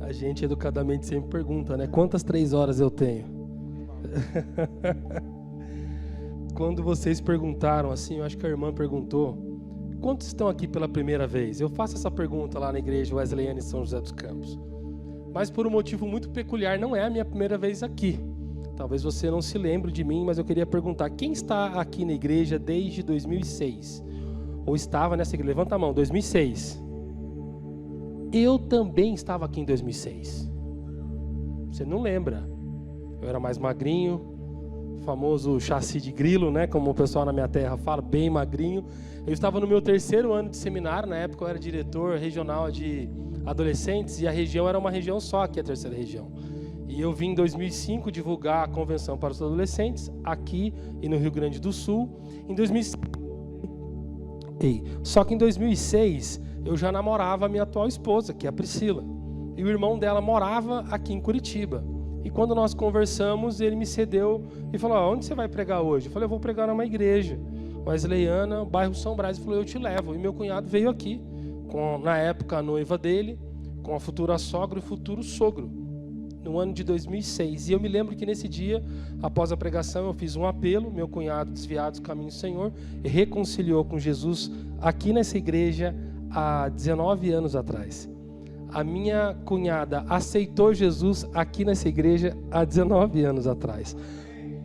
A gente educadamente sempre pergunta, né? Quantas 3 horas eu tenho? Quando vocês perguntaram assim, eu acho que a irmã perguntou, quantos estão aqui pela primeira vez? Eu faço essa pergunta lá na igreja Wesleyana em São José dos Campos. Mas por um motivo muito peculiar, não é a minha primeira vez aqui. Talvez você não se lembre de mim, mas eu queria perguntar, quem está aqui na igreja desde 2006? Ou estava nessa igreja? Levanta a mão, 2006. Eu também estava aqui em 2006. Você não lembra? Eu era mais magrinho, famoso chassi de grilo, né? Como o pessoal na minha terra fala, bem magrinho. Eu estava no meu 3º ano de seminário, na época eu era diretor regional de adolescentes e a região era uma região só, aqui a 3ª região. E eu vim em 2005 divulgar a convenção para os adolescentes aqui e no Rio Grande do Sul. Só que em 2006 eu já namorava a minha atual esposa, que é a Priscila. E o irmão dela morava aqui em Curitiba. E quando nós conversamos, ele me cedeu e falou, onde você vai pregar hoje? Eu falei, eu vou pregar numa igreja Wesleyana, bairro São Brás. Ele falou, eu te levo. E meu cunhado veio aqui, com, na época, a noiva dele, com a futura sogra e o futuro sogro, no ano de 2006. E eu me lembro que nesse dia, após a pregação, eu fiz um apelo, meu cunhado, desviado do caminho do Senhor, e reconciliou com Jesus aqui nessa igreja há 19 anos atrás. A minha cunhada aceitou Jesus aqui nessa igreja há 19 anos atrás.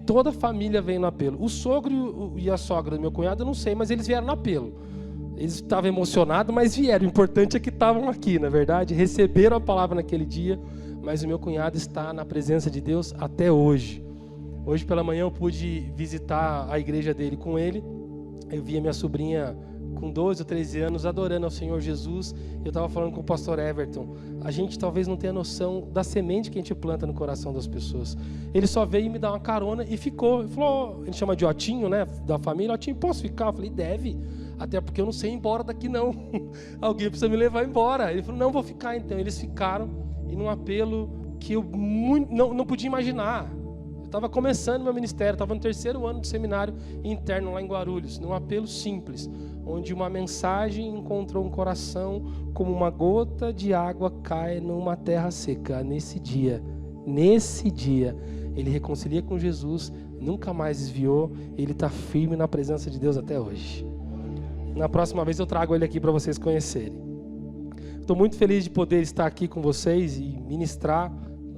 Toda a família veio no apelo. O sogro e a sogra do meu cunhado, eu não sei, mas eles vieram no apelo. Eles estavam emocionados, mas vieram. O importante é que estavam aqui, na verdade. Receberam a palavra naquele dia, mas o meu cunhado está na presença de Deus até hoje. Hoje pela manhã eu pude visitar a igreja dele com ele. Eu vi a minha sobrinha com 12 ou 13 anos, adorando ao Senhor Jesus. Eu estava falando com o pastor Everton, a gente talvez não tenha noção da semente que a gente planta no coração das pessoas. Ele só veio me dar uma carona e ficou. Ele falou, ele chama de Otinho, né, da família, Otinho, posso ficar? Eu falei, deve, até porque eu não sei ir embora daqui não. Alguém precisa me levar embora. Ele falou, não, vou ficar então. Eles ficaram, e num apelo que eu não podia imaginar. Eu estava começando meu ministério, estava no 3º ano de seminário interno lá em Guarulhos, num apelo simples, onde uma mensagem encontrou um coração como uma gota de água cai numa terra seca. Nesse dia, ele reconcilia com Jesus, nunca mais desviou, ele está firme na presença de Deus até hoje. Na próxima vez eu trago ele aqui para vocês conhecerem. Estou muito feliz de poder estar aqui com vocês e ministrar.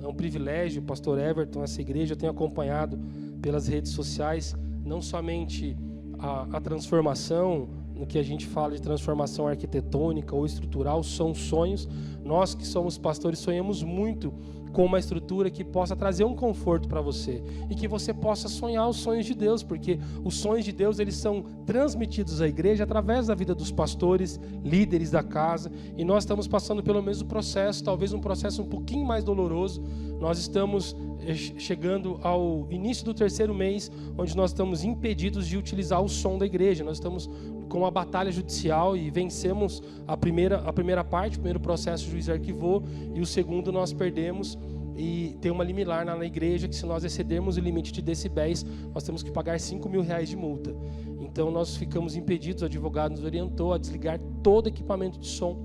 É um privilégio, pastor Everton, essa igreja eu tenho acompanhado pelas redes sociais, não somente a transformação, no que a gente fala de transformação arquitetônica ou estrutural, são sonhos. Nós que somos pastores sonhamos muito com uma estrutura que possa trazer um conforto para você e que você possa sonhar os sonhos de Deus, porque os sonhos de Deus eles são transmitidos à igreja através da vida dos pastores, líderes da casa, e nós estamos passando pelo mesmo processo, talvez um processo um pouquinho mais doloroso. Nós estamos chegando ao início do 3º mês, onde nós estamos impedidos de utilizar o som da igreja. Nós estamos com uma batalha judicial e vencemos a primeira parte, o primeiro processo o juiz arquivou, e o segundo nós perdemos, e tem uma liminar na igreja que se nós excedermos o limite de decibéis, nós temos que pagar R$5.000 de multa. Então nós ficamos impedidos, o advogado nos orientou a desligar todo equipamento de som.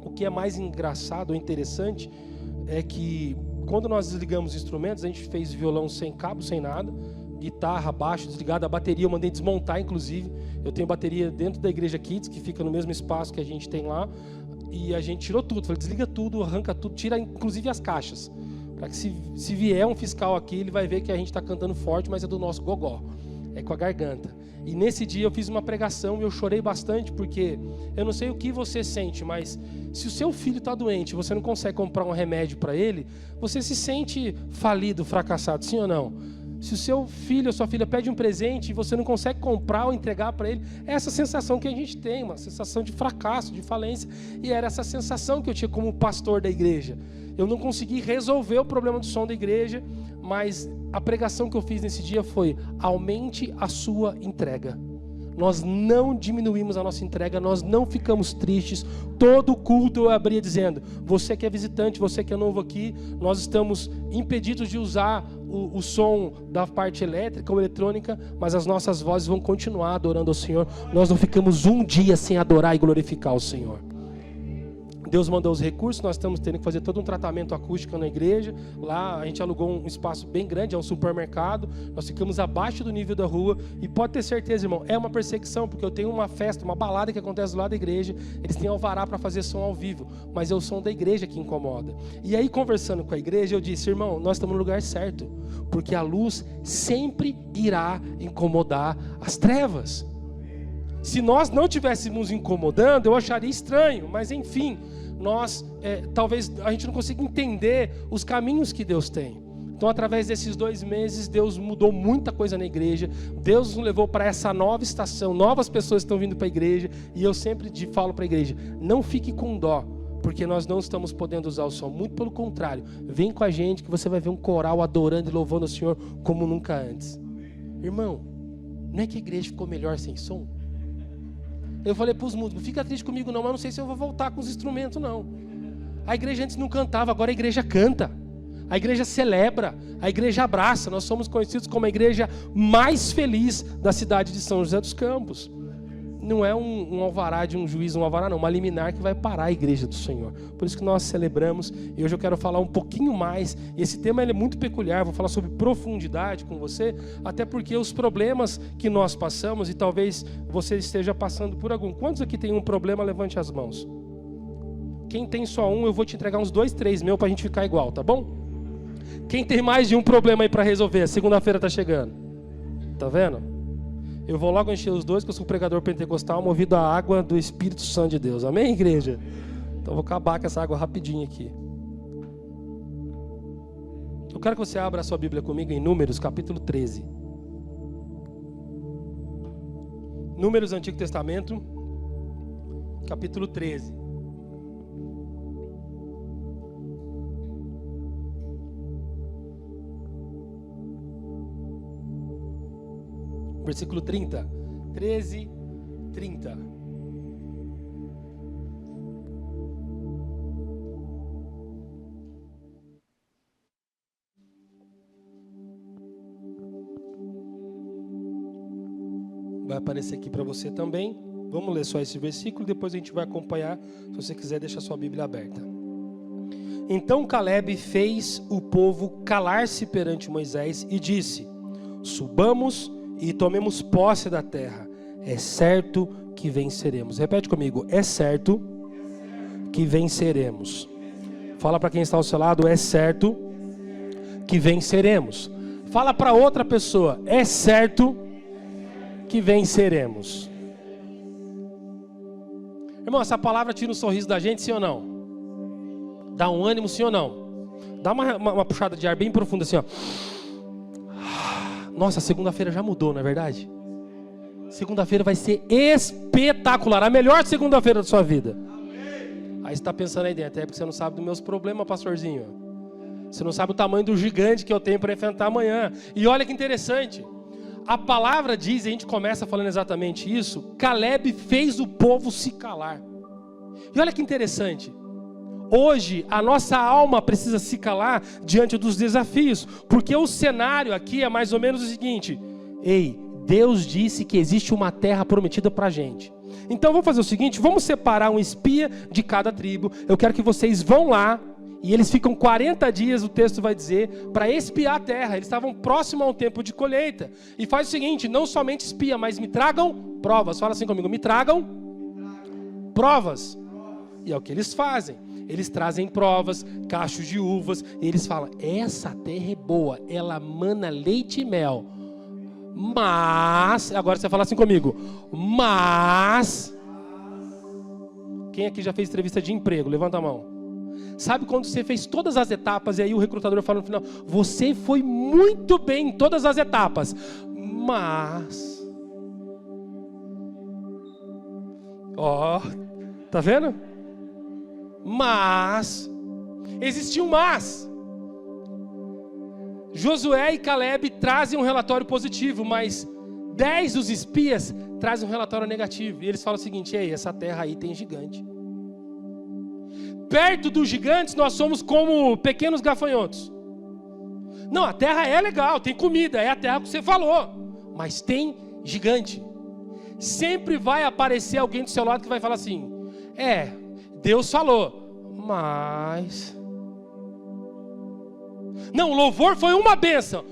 O que é mais engraçado ou interessante é que quando nós desligamos os instrumentos, a gente fez violão sem cabo, sem nada, guitarra, baixo, desligado, a bateria eu mandei desmontar, inclusive. Eu tenho bateria dentro da igreja Kids, que fica no mesmo espaço que a gente tem lá, e a gente tirou tudo. Falei, desliga tudo, arranca tudo, tira inclusive as caixas, para que se vier um fiscal aqui, ele vai ver que a gente está cantando forte, mas é do nosso gogó, é com a garganta. E nesse dia eu fiz uma pregação e eu chorei bastante, porque eu não sei o que você sente, mas se o seu filho está doente e você não consegue comprar um remédio para ele, você se sente falido, fracassado, sim ou não? Se o seu filho ou sua filha pede um presente e você não consegue comprar ou entregar para ele, é essa sensação que a gente tem, uma sensação de fracasso, de falência. E era essa sensação que eu tinha como pastor da igreja. Eu não consegui resolver o problema do som da igreja, mas a pregação que eu fiz nesse dia foi: aumente a sua entrega. Nós não diminuímos a nossa entrega, nós não ficamos tristes. Todo culto eu abria dizendo: você que é visitante, você que é novo aqui, nós estamos impedidos de usar o som da parte elétrica ou eletrônica, mas as nossas vozes vão continuar adorando ao Senhor. Nós não ficamos um dia sem adorar e glorificar o Senhor. Deus mandou os recursos, nós estamos tendo que fazer todo um tratamento acústico na igreja. Lá a gente alugou um espaço bem grande, é um supermercado. Nós ficamos abaixo do nível da rua. E pode ter certeza, irmão, é uma perseguição, porque eu tenho uma festa, uma balada que acontece do lado da igreja. Eles têm alvará para fazer som ao vivo, mas é o som da igreja que incomoda. E aí, conversando com a igreja, eu disse: irmão, nós estamos no lugar certo, porque a luz sempre irá incomodar as trevas. Se nós não estivéssemos incomodando, eu acharia estranho, mas enfim, talvez a gente não consiga entender os caminhos que Deus tem. Então, através desses 2 meses, Deus mudou muita coisa na igreja. Deus nos levou para essa nova estação, novas pessoas estão vindo para a igreja. E eu sempre falo para a igreja: não fique com dó, porque nós não estamos podendo usar o som. Muito pelo contrário, vem com a gente que você vai ver um coral adorando e louvando o Senhor como nunca antes. Irmão, não é que a igreja ficou melhor sem som? Eu falei para os músicos: fica triste comigo não, mas não sei se eu vou voltar com os instrumentos não. A igreja antes não cantava, agora a igreja canta. A igreja celebra, a igreja abraça. Nós somos conhecidos como a igreja mais feliz da cidade de São José dos Campos. Não é um alvará de um juiz, uma liminar que vai parar a igreja do Senhor. Por isso que nós celebramos. E hoje eu quero falar um pouquinho mais. E esse tema ele é muito peculiar. Vou falar sobre profundidade com você, até porque os problemas que nós passamos, e talvez você esteja passando por algum. Quantos aqui tem um problema? Levante as mãos. Quem tem só um, eu vou te entregar uns 2, 3 para a gente ficar igual, tá bom? Quem tem mais de um problema aí para resolver? Segunda-feira está chegando. Tá vendo? Eu vou logo encher os 2, que eu sou pregador pentecostal, movido à água do Espírito Santo de Deus. Amém, igreja? Então eu vou acabar com essa água rapidinho aqui. Eu quero que você abra a sua Bíblia comigo em Números, capítulo 13. Números, Antigo Testamento, capítulo 13. Versículo 30, 13, 30. Vai aparecer aqui para você também. Vamos ler só esse versículo, depois a gente vai acompanhar. Se você quiser, deixa a sua Bíblia aberta. Então Caleb fez o povo calar-se perante Moisés e disse: subamos e tomemos posse da terra. É certo que venceremos. Repete comigo: é certo que venceremos. Fala para quem está ao seu lado: é certo que venceremos. Fala para outra pessoa: é certo que venceremos. Irmão, essa palavra tira um sorriso da gente, sim ou não? Dá um ânimo, sim ou não? Dá uma puxada de ar bem profunda assim, ó. Nossa, segunda-feira já mudou, não é verdade? Segunda-feira vai ser espetacular. A melhor segunda-feira da sua vida. Amém. Aí você está pensando aí dentro: é porque você não sabe dos meus problemas, pastorzinho. Você não sabe o tamanho do gigante que eu tenho para enfrentar amanhã. E olha que interessante. A palavra diz, e a gente começa falando exatamente isso: Caleb fez o povo se calar. E olha que interessante. Hoje, a nossa alma precisa se calar diante dos desafios, porque o cenário aqui é mais ou menos o seguinte: ei, Deus disse que existe uma terra prometida para a gente. Então vamos fazer o seguinte: vamos separar um espia de cada tribo. Eu quero que vocês vão lá, e eles ficam 40 dias, o texto vai dizer, para espiar a terra. Eles estavam próximos ao tempo de colheita. E faz o seguinte: não somente espia, mas me tragam provas. Fala assim comigo: me tragam provas. E é o que eles fazem. Eles trazem provas, cachos de uvas, e eles falam: essa terra é boa, ela mana leite e mel. Mas, agora você fala assim comigo: mas, quem aqui já fez entrevista de emprego? Levanta a mão. Sabe quando você fez todas as etapas e aí o recrutador fala no final: você foi muito bem em todas as etapas, mas... Ó, tá vendo? Mas, existiu um mas. Josué e Caleb trazem um relatório positivo, mas 10 dos espias trazem um relatório negativo. E eles falam o seguinte: ei, essa terra aí tem gigante. Perto dos gigantes nós somos como pequenos gafanhotos. Não, a terra é legal, tem comida, é a terra que você falou, mas tem gigante. Sempre vai aparecer alguém do seu lado que vai falar assim: Deus falou, mas... Não, o louvor foi uma bênção,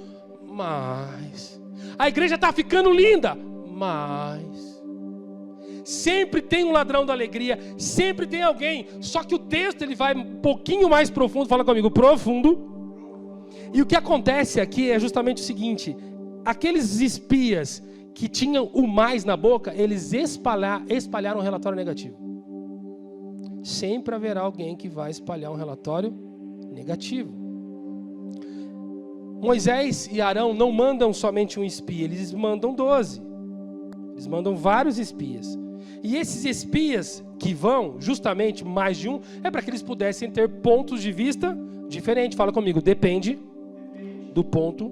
mas... A igreja está ficando linda, mas... Sempre tem um ladrão da alegria, sempre tem alguém. Só que o texto ele vai um pouquinho mais profundo, fala comigo, profundo. E o que acontece aqui é justamente o seguinte: aqueles espias que tinham o mais na boca, eles espalharam um relatório negativo. Sempre haverá alguém que vai espalhar um relatório negativo. Moisés e Arão não mandam somente um espia, eles mandam 12. Eles mandam vários espias. E esses espias que vão, justamente mais de um, é para que eles pudessem ter pontos de vista diferentes. Fala comigo, depende do ponto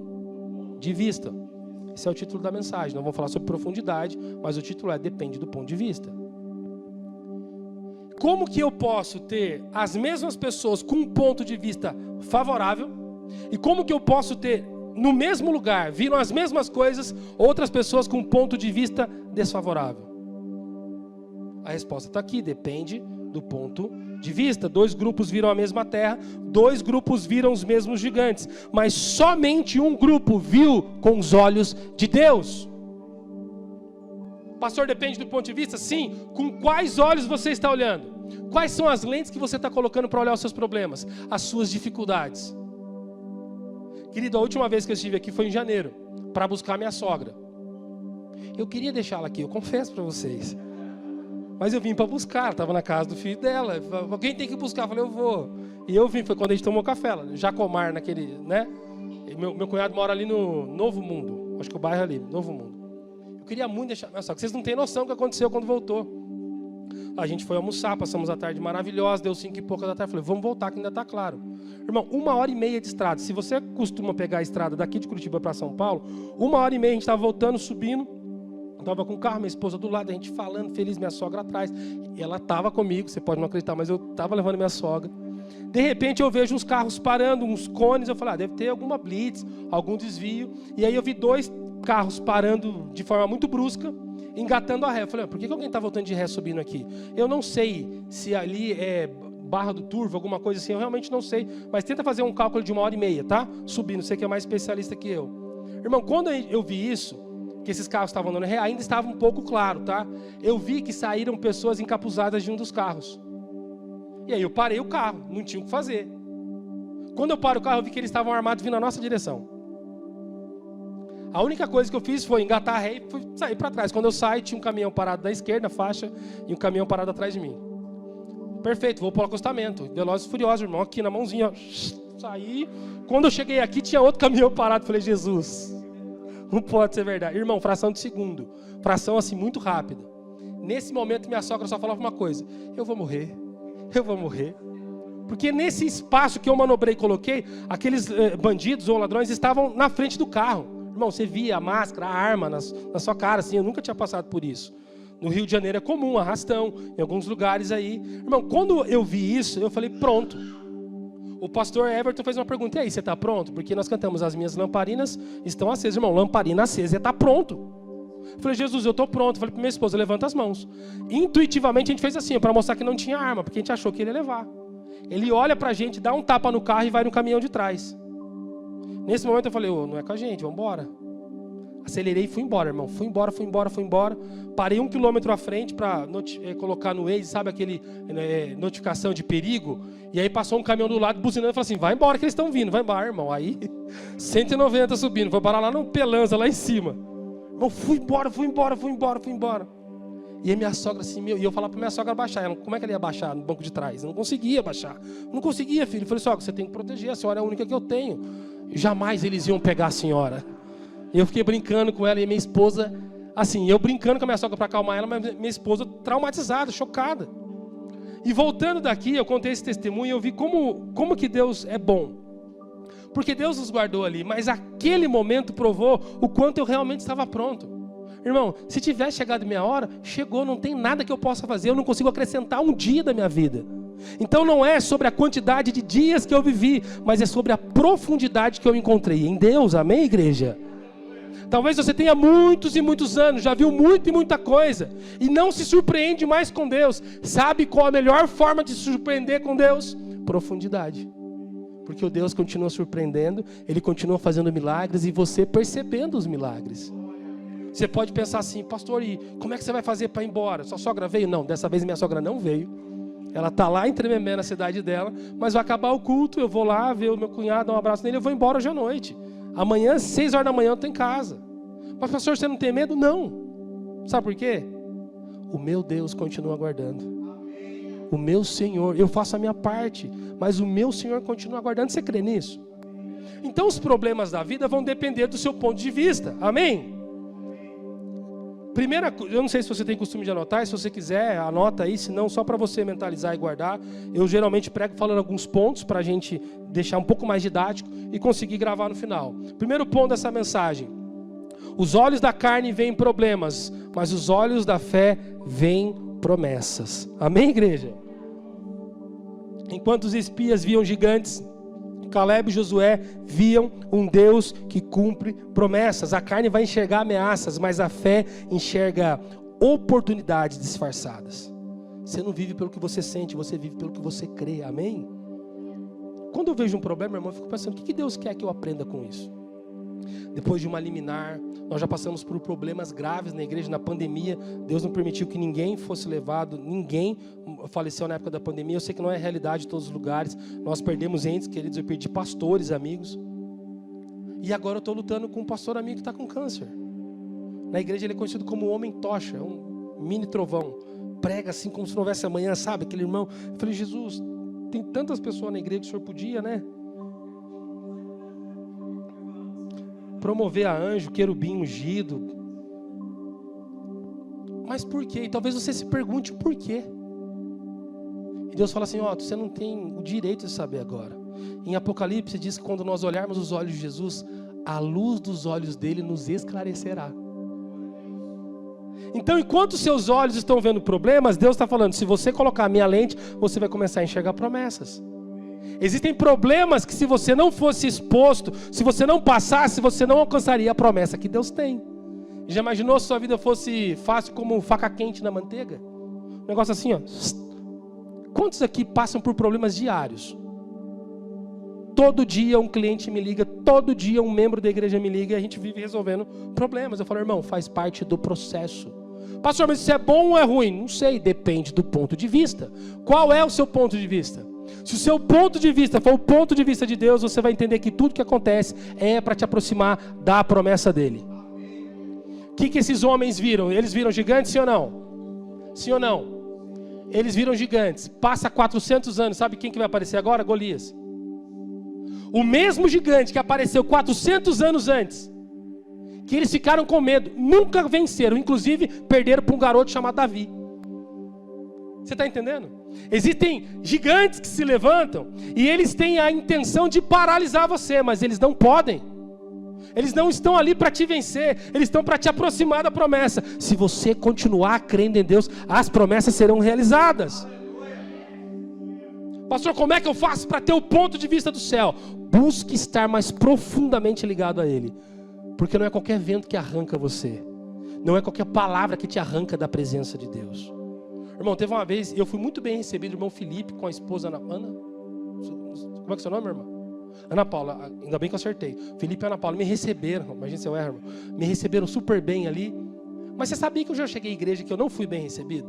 de vista. Esse é o título da mensagem. Não vamos falar sobre profundidade, mas o título é depende do ponto de vista. Como que eu posso ter as mesmas pessoas com um ponto de vista favorável? E como que eu posso ter, no mesmo lugar, viram as mesmas coisas, outras pessoas com um ponto de vista desfavorável? A resposta está aqui, depende do ponto de vista. 2 grupos viram a mesma terra, 2 grupos viram os mesmos gigantes, mas somente um grupo viu com os olhos de Deus. Pastor, depende do ponto de vista? Sim. Com quais olhos você está olhando? Quais são as lentes que você está colocando para olhar os seus problemas, as suas dificuldades? Querido, a última vez que eu estive aqui foi em janeiro, para buscar minha sogra. Eu queria deixá-la aqui, eu confesso para vocês. Mas eu vim para buscar, ela estava na casa do filho dela. Alguém tem que buscar, eu falei, eu vou. E eu vim, foi quando a gente tomou café lá, Jacomar, naquele, né? Meu cunhado mora ali no Novo Mundo, acho que o bairro ali, Novo Mundo. Eu queria muito deixar, só que vocês não têm noção do que aconteceu quando voltou. A gente foi almoçar, passamos a tarde maravilhosa, deu 5 e pouca da tarde, falei, vamos voltar que ainda está claro. Irmão, 1h30 de estrada. Se você costuma pegar a estrada daqui de Curitiba para São Paulo, 1h30 a gente estava voltando, subindo. Estava com o carro, minha esposa do lado, a gente falando, feliz, minha sogra atrás. E ela estava comigo, você pode não acreditar, mas eu estava levando minha sogra. De repente eu vejo uns carros parando, uns cones, eu falei, deve ter alguma blitz, algum desvio. E aí eu vi 2 carros parando de forma muito brusca, engatando a ré. Eu falei, por que alguém está voltando de ré subindo aqui? Eu não sei se ali é Barra do Turvo, alguma coisa assim, eu realmente não sei. Mas tenta fazer um cálculo de 1h30, tá? Subindo, você que é mais especialista que eu. Irmão, quando eu vi isso, que esses carros estavam andando ré, ainda estava um pouco claro, tá? Eu vi que saíram pessoas encapuzadas de um dos carros. E aí eu parei o carro, não tinha o que fazer. Quando eu paro o carro, eu vi que eles estavam armados vindo na nossa direção. A única coisa que eu fiz foi engatar a ré e fui sair para trás. Quando eu saí, tinha um caminhão parado da esquerda, faixa, e um caminhão parado atrás de mim. Perfeito, vou para o acostamento. Velozes e Furiosos, irmão, aqui na mãozinha, ó, saí. Quando eu cheguei aqui, tinha outro caminhão parado. Falei, Jesus, não pode ser verdade. Irmão, fração de segundo. Fração assim, muito rápida. Nesse momento, minha sogra só falava uma coisa. Eu vou morrer. Eu vou morrer. Porque nesse espaço que eu manobrei e coloquei, aqueles bandidos ou ladrões estavam na frente do carro. Irmão, você via a máscara, a arma na sua cara, assim. Eu nunca tinha passado por isso. No Rio de Janeiro é comum, arrastão. Em alguns lugares aí. Irmão, quando eu vi isso, eu falei, pronto. O pastor Everton fez uma pergunta, e aí, você está pronto? Porque nós cantamos, as minhas lamparinas estão acesas. Irmão, lamparina acesa, está pronto. Eu falei, Jesus, eu estou pronto. Eu falei para minha esposa, levanta as mãos. Intuitivamente a gente fez assim, para mostrar que não tinha arma, porque a gente achou que ele ia levar. Ele olha para a gente, dá um tapa no carro e vai no caminhão de trás. Nesse momento eu falei, não é com a gente, vamos embora. Acelerei e fui embora, irmão. Fui embora. Parei 1 quilômetro à frente para colocar no Waze, sabe aquele notificação de perigo? E aí passou um caminhão do lado buzinando e falou assim, vai embora que eles estão vindo, vai embora, irmão. Aí, 190 subindo, foi parar lá no Pelanza, lá em cima. Irmão, fui embora. E aí minha sogra assim, e eu falava para minha sogra baixar. Ela, como é que ela ia baixar no banco de trás? Eu não conseguia baixar. Não conseguia, filho. Eu falei, sogra, você tem que proteger, a senhora é a única que eu tenho. Jamais eles iam pegar a senhora. E eu fiquei brincando com ela e minha esposa, assim, eu brincando com a minha sogra para acalmar ela, mas minha esposa traumatizada, chocada. E voltando daqui, eu contei esse testemunho e eu vi como que Deus é bom. Porque Deus nos guardou ali, mas aquele momento provou o quanto eu realmente estava pronto. Irmão, se tivesse chegado minha hora, chegou, não tem nada que eu possa fazer, eu não consigo acrescentar um dia da minha vida. Então não é sobre a quantidade de dias que eu vivi, mas é sobre a profundidade que eu encontrei em Deus, amém, igreja? Talvez você tenha muitos e muitos anos, já viu muito e muita coisa, e não se surpreende mais com Deus. Sabe qual a melhor forma de se surpreender com Deus? Profundidade. Porque o Deus continua surpreendendo, Ele continua fazendo milagres e você percebendo os milagres. Você pode pensar assim, pastor, e como é que você vai fazer para ir embora? Sua sogra veio? Não, dessa vez minha sogra não veio. Ela está lá em Tremembé, na cidade dela, mas vai acabar o culto, eu vou lá ver o meu cunhado, dar um abraço nele, eu vou embora hoje à noite. Amanhã, 6 horas da manhã, eu estou em casa. Mas pastor, você não tem medo? Não. Sabe por quê? O meu Deus continua aguardando. O meu Senhor, eu faço a minha parte, mas o meu Senhor continua aguardando. Você crê nisso? Então os problemas da vida vão depender do seu ponto de vista. Amém? Primeira coisa, eu não sei se você tem costume de anotar, se você quiser, anota aí, se não, só para você mentalizar e guardar. Eu geralmente prego falando alguns pontos para a gente deixar um pouco mais didático e conseguir gravar no final. Primeiro ponto dessa mensagem: os olhos da carne veem problemas, mas os olhos da fé veem promessas. Amém, igreja? Enquanto os espias viam gigantes, Caleb e Josué viam um Deus que cumpre promessas. A carne vai enxergar ameaças, mas a fé enxerga oportunidades disfarçadas. Você não vive pelo que você sente, você vive pelo que você crê. Amém? Quando eu vejo um problema, meu irmão, eu fico pensando, o que Deus quer que eu aprenda com isso? Depois de uma liminar, nós já passamos por problemas graves na igreja, na pandemia. Deus não permitiu que ninguém fosse levado, ninguém faleceu na época da pandemia. Eu sei que não é realidade em todos os lugares. Nós perdemos entes queridos, eu perdi pastores, amigos. E agora eu estou lutando com um pastor amigo que está com câncer. Na igreja ele é conhecido como o homem tocha, um mini trovão. Prega assim como se não houvesse amanhã, sabe? Aquele irmão. Eu falei, Jesus, tem tantas pessoas na igreja que o senhor podia, né? Promover a anjo, querubim ungido. Mas por quê? E talvez você se pergunte por quê. E Deus fala assim, ó, você não tem o direito de saber agora. Em Apocalipse diz que quando nós olharmos os olhos de Jesus, a luz dos olhos dele nos esclarecerá. Então, enquanto seus olhos estão vendo problemas, Deus está falando, se você colocar a minha lente, você vai começar a enxergar promessas. Existem problemas que se você não fosse exposto, se você não passasse, você não alcançaria a promessa que Deus tem. Já imaginou se sua vida fosse fácil como faca quente na manteiga? Um negócio assim, ó. Quantos aqui passam por problemas diários? Todo dia um cliente me liga, todo dia um membro da igreja me liga e a gente vive resolvendo problemas. Eu falo, irmão, faz parte do processo. Pastor, mas isso é bom ou é ruim? Não sei, depende do ponto de vista. Qual é o seu ponto de vista? Se o seu ponto de vista for o ponto de vista de Deus, você vai entender que tudo que acontece é para te aproximar da promessa dele. O que esses homens viram? Eles viram gigantes, sim ou não? Sim ou não? Eles viram gigantes. Passa 400 anos, sabe quem que vai aparecer agora? Golias. O mesmo gigante que apareceu 400 anos antes, que eles ficaram com medo, nunca venceram, inclusive perderam para um garoto chamado Davi. Você está entendendo? Existem gigantes que se levantam e eles têm a intenção de paralisar você, mas eles não podem. Eles não estão ali para te vencer, eles estão para te aproximar da promessa. Se você continuar crendo em Deus, as promessas serão realizadas. Pastor, como é que eu faço para ter o ponto de vista do céu? Busque estar mais profundamente ligado a Ele, porque não é qualquer vento que arranca você, não é qualquer palavra que te arranca da presença de Deus. Irmão, teve uma vez, eu fui muito bem recebido, irmão Felipe, com a esposa Ana. Como é que é o seu nome, irmão? Ana Paula, ainda bem que eu acertei. Felipe e Ana Paula me receberam, imagina se eu erro, irmão. Me receberam super bem ali. Mas você sabia que eu já cheguei à igreja que eu não fui bem recebido?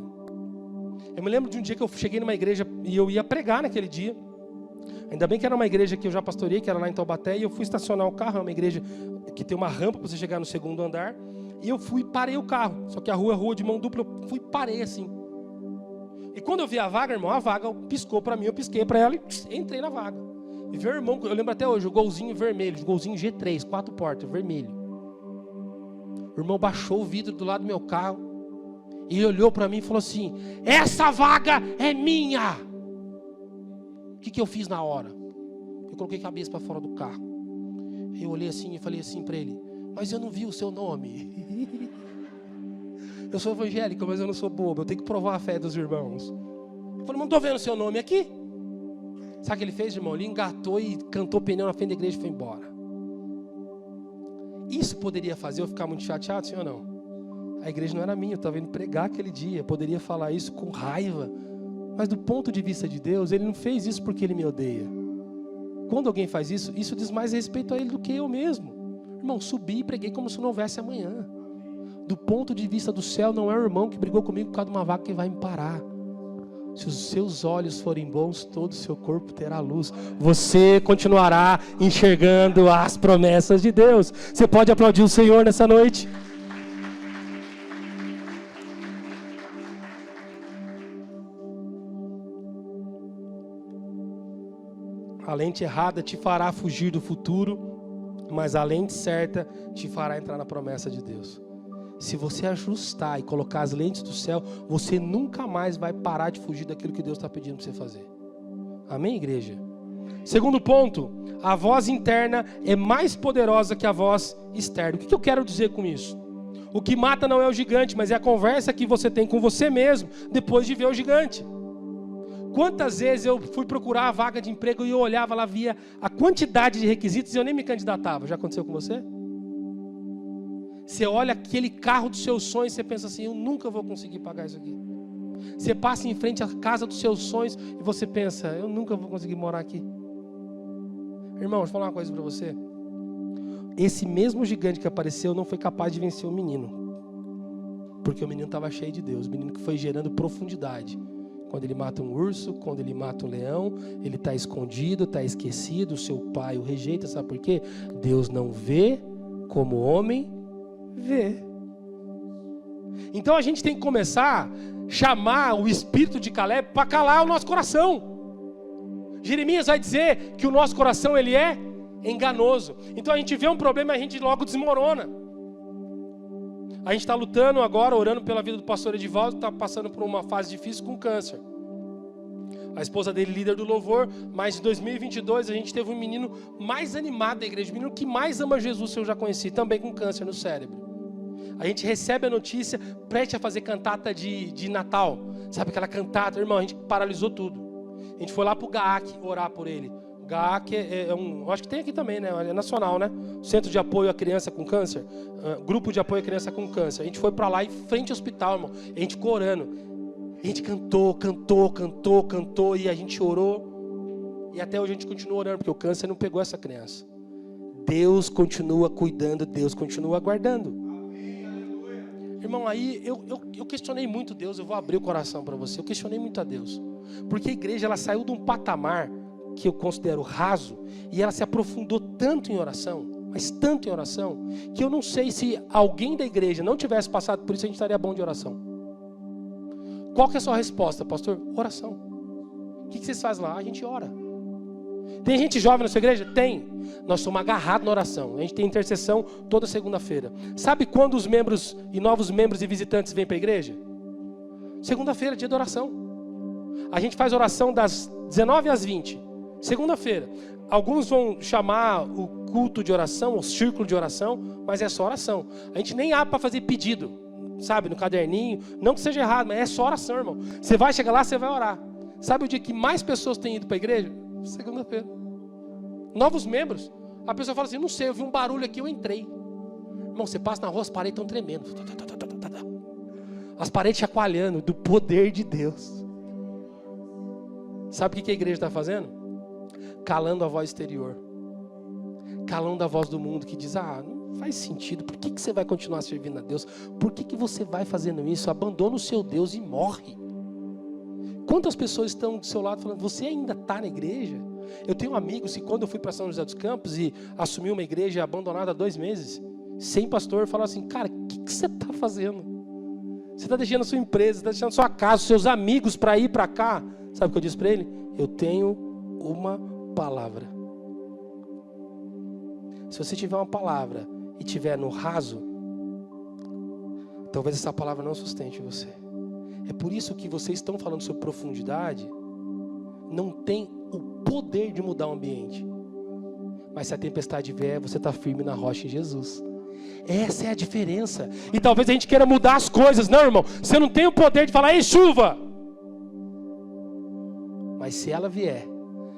Eu me lembro de um dia que eu cheguei numa igreja e eu ia pregar naquele dia. Ainda bem que era uma igreja que eu já pastoreei, que era lá em Taubaté, e eu fui estacionar o carro, é uma igreja que tem uma rampa para você chegar no segundo andar. E eu fui e parei o carro, só que a rua é rua de mão dupla, eu fui e parei assim. E quando eu vi a vaga, irmão, a vaga piscou para mim, eu pisquei para ela e entrei na vaga. E vi o irmão, eu lembro até hoje, o golzinho vermelho, o golzinho G3, 4 portas, vermelho. O irmão baixou o vidro do lado do meu carro e ele olhou para mim e falou assim, essa vaga é minha. O que eu fiz na hora? Eu coloquei a cabeça para fora do carro. Eu olhei assim e falei assim para ele, mas eu não vi o seu nome. Eu sou evangélico, mas eu não sou bobo, eu tenho que provar a fé dos irmãos. Eu falei, não estou vendo o seu nome aqui. Sabe o que ele fez, irmão? Ele engatou e cantou pneu na frente da igreja e foi embora. Isso poderia fazer eu ficar muito chateado, sim ou não? A igreja não era minha, eu estava indo pregar aquele dia, eu poderia falar isso com raiva. Mas do ponto de vista de Deus, Ele não fez isso porque Ele me odeia. Quando alguém faz isso, isso diz mais respeito a Ele do que eu mesmo. Irmão, subi e preguei como se não houvesse amanhã. Do ponto de vista do céu, não é o irmão que brigou comigo por causa de uma vaca que vai me parar. Se os seus olhos forem bons, todo o seu corpo terá luz. Você continuará enxergando as promessas de Deus. Você pode aplaudir o Senhor nessa noite? A lente errada te fará fugir do futuro, mas a lente certa te fará entrar na promessa de Deus. Se você ajustar e colocar as lentes do céu, você nunca mais vai parar de fugir daquilo que Deus está pedindo para você fazer. Amém, igreja? Segundo ponto, a voz interna é mais poderosa que a voz externa. O que eu quero dizer com isso? O que mata não é o gigante, mas é a conversa que você tem com você mesmo depois de ver o gigante. Quantas vezes eu fui procurar a vaga de emprego e eu olhava lá, via a quantidade de requisitos e eu nem me candidatava. Já aconteceu com você? Você olha aquele carro dos seus sonhos e você pensa assim, eu nunca vou conseguir pagar isso aqui. Você passa em frente à casa dos seus sonhos e você pensa, eu nunca vou conseguir morar aqui. Irmão, deixa eu falar uma coisa para você. Esse mesmo gigante que apareceu não foi capaz de vencer o menino. Porque o menino estava cheio de Deus. O menino que foi gerando profundidade. Quando ele mata um urso, quando ele mata um leão, ele está escondido, está esquecido, o seu pai o rejeita, sabe por quê? Deus não vê como o homem vê. Então a gente tem que começar a chamar o espírito de Caleb para calar o nosso coração. Jeremias vai dizer que o nosso coração ele é enganoso. Então a gente vê um problema e a gente logo desmorona. A gente está lutando agora, orando pela vida do pastor Edivaldo, está passando por uma fase difícil com câncer. A esposa dele, líder do louvor, mas em 2022 a gente teve um menino mais animado da igreja, o menino que mais ama Jesus que eu já conheci, também com câncer no cérebro. A gente recebe a notícia, preste a fazer cantata de Natal. Sabe aquela cantata? Irmão, a gente paralisou tudo. A gente foi lá pro GAAC orar por ele. O GAAC é um... Acho que tem aqui também, né? É nacional, né? Centro de Apoio à Criança com Câncer. Grupo de Apoio à Criança com Câncer. A gente foi para lá em frente ao hospital, irmão. A gente ficou orando. A gente cantou. E a gente orou. E até hoje a gente continua orando, porque o câncer não pegou essa criança. Deus continua cuidando, Deus continua guardando. Irmão, aí eu questionei muito Deus, eu vou abrir o coração para você. Eu questionei muito a Deus. Porque a igreja, ela saiu de um patamar que eu considero raso, e ela se aprofundou tanto em oração, mas tanto em oração, que eu não sei se alguém da igreja não tivesse passado por isso, a gente estaria bom de oração. Qual que é a sua resposta, pastor? Oração. O que vocês fazem lá? A gente ora. Tem gente jovem na sua igreja? Tem. Nós somos agarrados na oração. A gente tem intercessão toda segunda-feira. Sabe quando os membros e novos membros e visitantes vêm para a igreja? Segunda-feira, dia de oração. A gente faz oração das 19 às 20. Segunda-feira. Alguns vão chamar o culto de oração, o círculo de oração, mas é só oração. A gente nem abre para fazer pedido, sabe, no caderninho. Não que seja errado, mas é só oração, irmão. Você vai chegar lá, você vai orar. Sabe o dia que mais pessoas têm ido para a igreja? Segunda-feira. Novos membros. A pessoa fala assim, não sei, eu vi um barulho aqui, eu entrei. Irmão, você passa na rua, as paredes estão tremendo. As paredes chacoalhando do poder de Deus. Sabe o que a igreja está fazendo? Calando a voz exterior. Calando a voz do mundo que diz, não faz sentido. Por que você vai continuar servindo a Deus? Por que você vai fazendo isso? Abandona o seu Deus e morre. Quantas pessoas estão do seu lado falando, você ainda está na igreja? Eu tenho amigos que quando eu fui para São José dos Campos e assumi uma igreja abandonada há 2 meses, sem pastor, falaram assim, cara, o que você está fazendo? Você está deixando a sua empresa, você está deixando a sua casa, seus amigos para ir para cá. Sabe o que eu disse para ele? Eu tenho uma palavra. Se você tiver uma palavra e tiver no raso, talvez essa palavra não sustente você. É por isso que vocês estão falando sobre profundidade, não tem o poder de mudar o ambiente. Mas se a tempestade vier, você está firme na rocha em Jesus. Essa é a diferença. E talvez a gente queira mudar as coisas. Não, irmão, você não tem o poder de falar, ei, chuva! Mas se ela vier,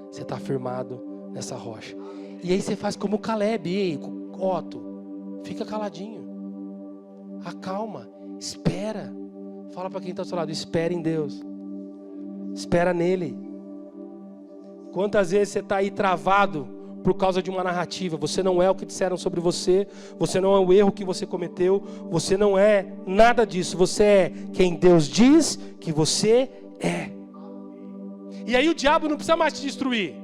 você está firmado nessa rocha. E aí você faz como o Caleb, ei, Otto, Fica caladinho. Acalma. Espera. Fala para quem está ao seu lado, espera em Deus. Espera nele. Quantas vezes você está aí travado por causa de uma narrativa? Você não é o que disseram sobre você. Você não é o erro que você cometeu. Você não é nada disso. Você é quem Deus diz que você é. E aí o diabo não precisa mais te destruir.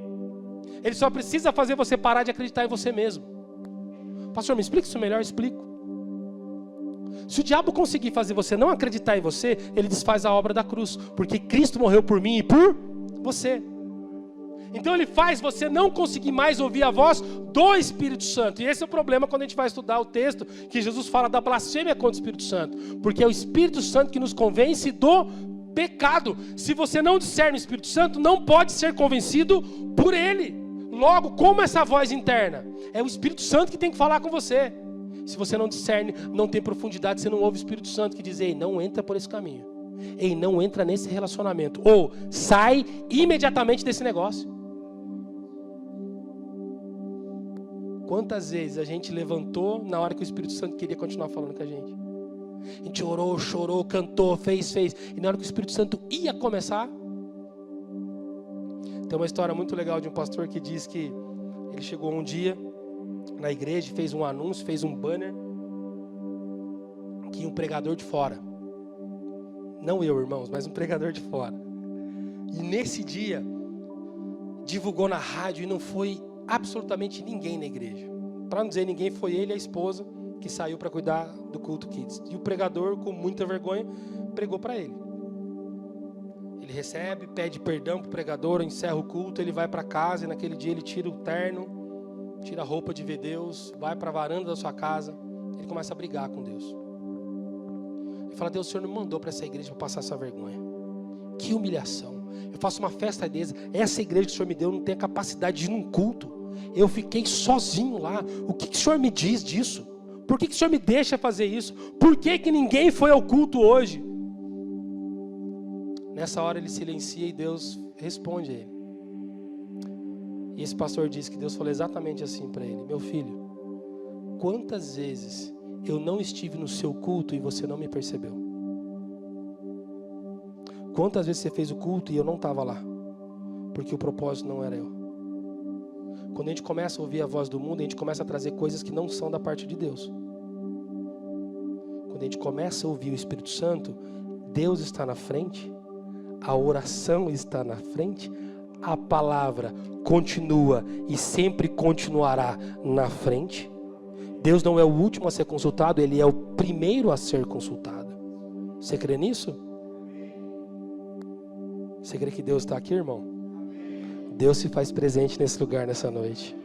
Ele só precisa fazer você parar de acreditar em você mesmo. Pastor, me explica isso melhor? Eu explico. Se o diabo conseguir fazer você não acreditar em você, ele desfaz a obra da cruz. Porque Cristo morreu por mim e por você. Então ele faz você não conseguir mais ouvir a voz do Espírito Santo. E esse é o problema quando a gente vai estudar o texto que Jesus fala da blasfêmia contra o Espírito Santo. Porque é o Espírito Santo que nos convence do pecado. Se você não discerne o Espírito Santo, não pode ser convencido por ele. Logo, como essa voz interna? É o Espírito Santo que tem que falar com você. Se você não discerne, não tem profundidade, você não ouve o Espírito Santo que diz, ei, não entra por esse caminho. Ei, não entra nesse relacionamento. Ou sai imediatamente desse negócio. Quantas vezes a gente levantou na hora que o Espírito Santo queria continuar falando com a gente? A gente orou, chorou, cantou, fez. E na hora que o Espírito Santo ia começar... Tem uma história muito legal de um pastor que diz que ele chegou um dia na igreja, fez um anúncio, fez um banner, que um pregador de fora. Não eu, irmãos, mas um pregador de fora. E nesse dia, divulgou na rádio e não foi absolutamente ninguém na igreja. Para não dizer ninguém, foi ele e a esposa que saiu para cuidar do culto Kids. E o pregador, com muita vergonha, pregou para ele. Ele recebe, pede perdão para o pregador, encerra o culto, ele vai para casa e naquele dia ele tira o terno, tira a roupa de ver Deus, vai para a varanda da sua casa, ele começa a brigar com Deus. Ele fala, Deus, o Senhor não mandou para essa igreja para passar essa vergonha. Que humilhação. Eu faço uma festa dessa, essa igreja que o Senhor me deu não tem a capacidade de ir num culto. Eu fiquei sozinho lá. O que o Senhor me diz disso? Por que o Senhor me deixa fazer isso? Por que ninguém foi ao culto hoje? Nessa hora ele silencia e Deus responde a ele. E esse pastor disse que Deus falou exatamente assim para ele: meu filho, quantas vezes eu não estive no seu culto e você não me percebeu? Quantas vezes você fez o culto e eu não estava lá? Porque o propósito não era eu. Quando a gente começa a ouvir a voz do mundo, a gente começa a trazer coisas que não são da parte de Deus. Quando a gente começa a ouvir o Espírito Santo, Deus está na frente, a oração está na frente, a palavra continua e sempre continuará na frente. Deus não é o último a ser consultado, Ele é o primeiro a ser consultado. Você crê nisso? Você crê que Deus está aqui, irmão? Deus se faz presente nesse lugar, nessa noite.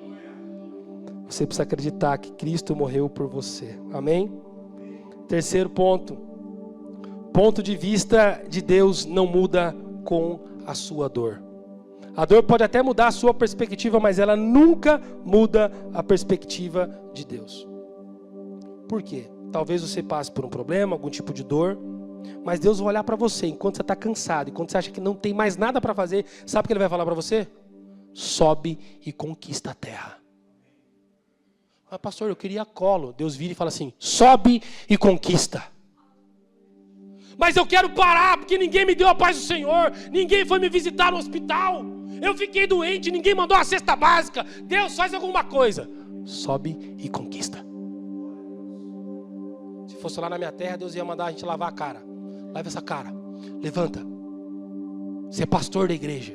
Você precisa acreditar que Cristo morreu por você. Amém? Terceiro ponto. Ponto de vista de Deus não muda com a sua dor. A dor pode até mudar a sua perspectiva, mas ela nunca muda a perspectiva de Deus. Por quê? Talvez você passe por um problema, algum tipo de dor, mas Deus vai olhar para você enquanto você está cansado, enquanto você acha que não tem mais nada para fazer. Sabe o que Ele vai falar para você? Sobe e conquista a terra. Ah, pastor, eu queria colo. Deus vira e fala assim: sobe e conquista. Mas eu quero parar porque ninguém me deu a paz do Senhor, ninguém foi me visitar no hospital, eu fiquei doente, ninguém mandou a cesta básica. Deus, faz alguma coisa. Sobe e conquista. Se fosse lá na minha terra, Deus ia mandar a gente lavar a cara. Lava essa cara, levanta. Você é pastor da igreja,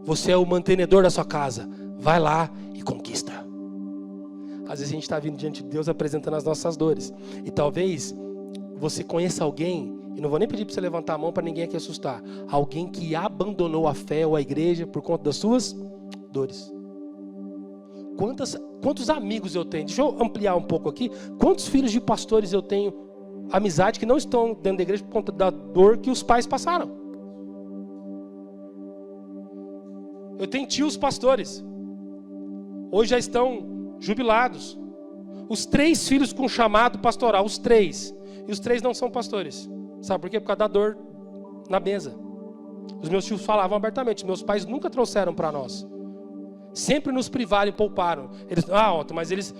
você é o mantenedor da sua casa, vai lá e conquista. Às vezes a gente está vindo diante de Deus apresentando as nossas dores, e talvez você conheça alguém, e não vou nem pedir para você levantar a mão para ninguém aqui assustar, alguém que abandonou a fé ou a igreja por conta das suas dores. Quantos amigos eu tenho? Deixa eu ampliar um pouco aqui. Quantos filhos de pastores eu tenho, amizade, que não estão dentro da igreja por conta da dor que os pais passaram? Eu tenho tios pastores, hoje já estão jubilados. Os 3 filhos com chamado pastoral, os 3. E os 3 não são pastores. Sabe por quê? Por causa da dor na mesa. Os meus tios falavam abertamente, meus pais nunca trouxeram para nós. Sempre nos privaram e pouparam. Otto, mas eles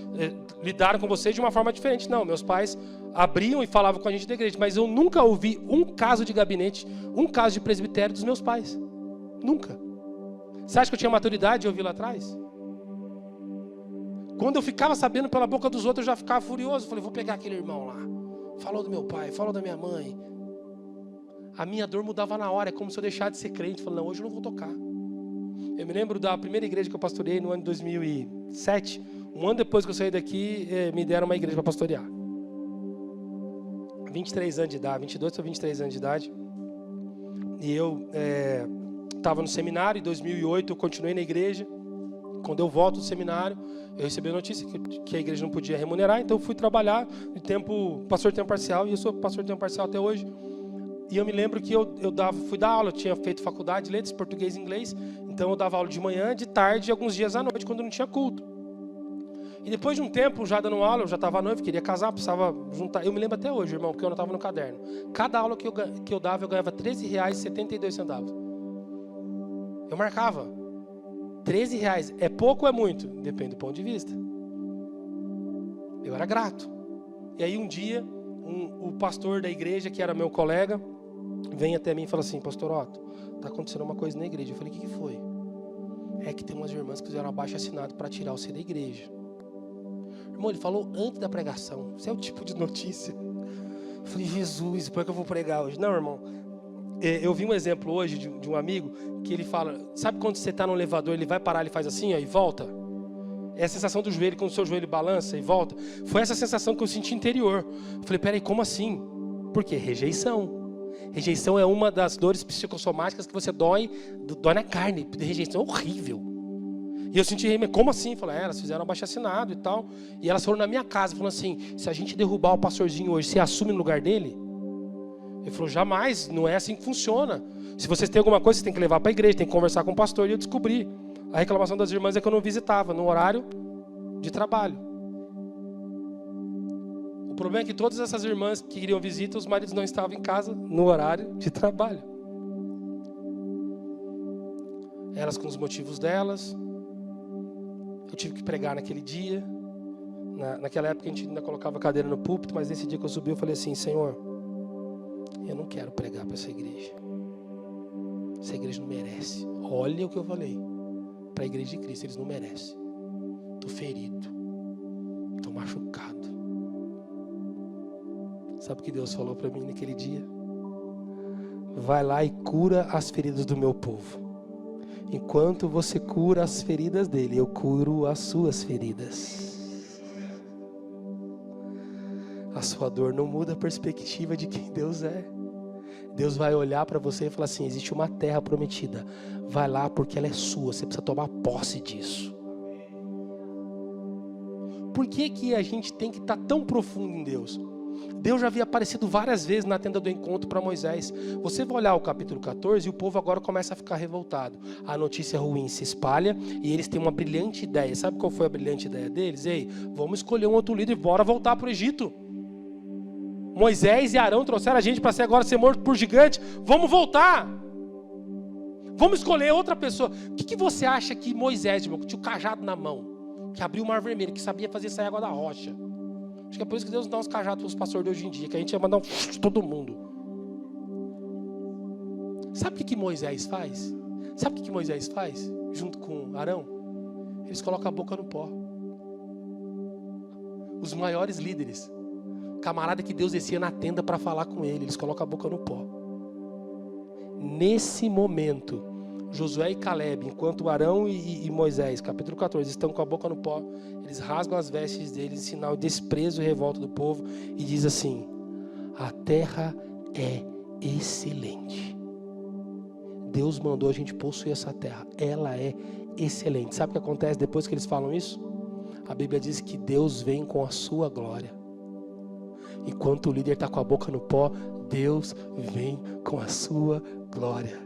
lidaram com você de uma forma diferente. Não, meus pais abriam e falavam com a gente da igreja, mas eu nunca ouvi um caso de gabinete, um caso de presbitério dos meus pais. Nunca. Você acha que eu tinha maturidade de ouvir lá atrás? Quando eu ficava sabendo pela boca dos outros, eu já ficava furioso. Falei, vou pegar aquele irmão lá. Falou do meu pai, falou da minha mãe. A minha dor mudava na hora. É como se eu deixasse de ser crente. Falei, não, hoje eu não vou tocar. Eu me lembro da primeira igreja que eu pastoreei no ano de 2007. Um ano depois que eu saí daqui, me deram uma igreja para pastorear. 23 anos de idade, 22 ou 23 anos de idade. E eu estava no seminário. Em 2008 eu continuei na igreja. Quando eu volto do seminário, eu recebi a notícia que a igreja não podia remunerar, então eu fui trabalhar pastor de tempo parcial, e eu sou pastor de tempo parcial até hoje. E eu me lembro que eu fui dar aula, eu tinha feito faculdade de letras, português e inglês, então eu dava aula de manhã, de tarde e alguns dias à noite, quando não tinha culto. E depois de um tempo, já dando aula, eu já estava noivo, queria casar, precisava juntar. Eu me lembro até hoje, irmão, porque eu não estava no caderno. Cada aula que eu dava, eu ganhava R$13,72. Eu marcava. R$13. É pouco ou é muito? Depende do ponto de vista. Eu era grato. E aí um dia, o pastor da igreja, que era meu colega, vem até mim e fala assim, pastor Otto, está acontecendo uma coisa na igreja. Eu falei, o que foi? É que tem umas irmãs que fizeram abaixo-assinado para tirar você da igreja. Irmão, ele falou antes da pregação. Isso é o tipo de notícia. Eu falei, Jesus, por que eu vou pregar hoje? Não, irmão. Eu vi um exemplo hoje de um amigo que ele fala, sabe quando você está no elevador, ele vai parar, ele faz assim, ó, e volta? É a sensação do joelho, quando o seu joelho balança e volta. Foi essa sensação que eu senti interior. Eu falei, peraí, como assim? Por quê? Rejeição. Rejeição é uma das dores psicossomáticas que você dói na carne. Rejeição é horrível. E eu senti, como assim? Eu falei, elas fizeram abaixo-assinado e tal. E elas foram na minha casa, falando assim, se a gente derrubar o pastorzinho hoje, você assume no lugar dele? Ele falou, jamais, não é assim que funciona. Se vocês têm alguma coisa, você tem que levar para a igreja, tem que conversar com o pastor. E eu descobri. A reclamação das irmãs é que eu não visitava no horário de trabalho. O problema é que todas essas irmãs que queriam visita, os maridos não estavam em casa no horário de trabalho. Elas com os motivos delas. Eu tive que pregar naquele dia. Naquela época a gente ainda colocava a cadeira no púlpito, mas nesse dia que eu subi eu falei assim, Senhor, eu não quero pregar para essa igreja. Essa igreja não merece. Olha o que eu falei. Para a igreja de Cristo, eles não merecem. Estou ferido. Estou machucado. Sabe o que Deus falou para mim naquele dia? Vai lá e cura as feridas do meu povo. Enquanto você cura as feridas dele, eu curo as suas feridas. A sua dor não muda a perspectiva de quem Deus é. Deus vai olhar para você e falar assim, existe uma terra prometida. Vai lá porque ela é sua, você precisa tomar posse disso. Por que a gente tem que estar tão profundo em Deus? Deus já havia aparecido várias vezes na tenda do encontro para Moisés. Você vai olhar o capítulo 14 e o povo agora começa a ficar revoltado. A notícia ruim se espalha e eles têm uma brilhante ideia. Sabe qual foi a brilhante ideia deles? Ei, vamos escolher um outro líder e bora voltar para o Egito. Moisés e Arão trouxeram a gente para agora ser morto por gigante. Vamos voltar. Vamos escolher outra pessoa. O que você acha que Moisés, irmão, que tinha o cajado na mão, que abriu o mar vermelho, que sabia fazer sair água da rocha? Acho que é por isso que Deus dá uns cajados para os pastores de hoje em dia, que a gente ia mandar todo mundo. Sabe o que Moisés faz? Sabe o que Moisés faz junto com Arão? Eles colocam a boca no pó. Os maiores líderes, camarada que Deus descia na tenda para falar com ele, eles colocam a boca no pó. Nesse momento, Josué e Caleb, enquanto Arão e Moisés, capítulo 14, estão com a boca no pó, eles rasgam as vestes deles em sinal de desprezo e revolta do povo e diz assim, a terra é excelente. Deus mandou a gente possuir essa terra, ela é excelente. Sabe o que acontece depois que eles falam isso? A Bíblia diz que Deus vem com a sua glória. Enquanto o líder está com a boca no pó, Deus vem com a sua glória.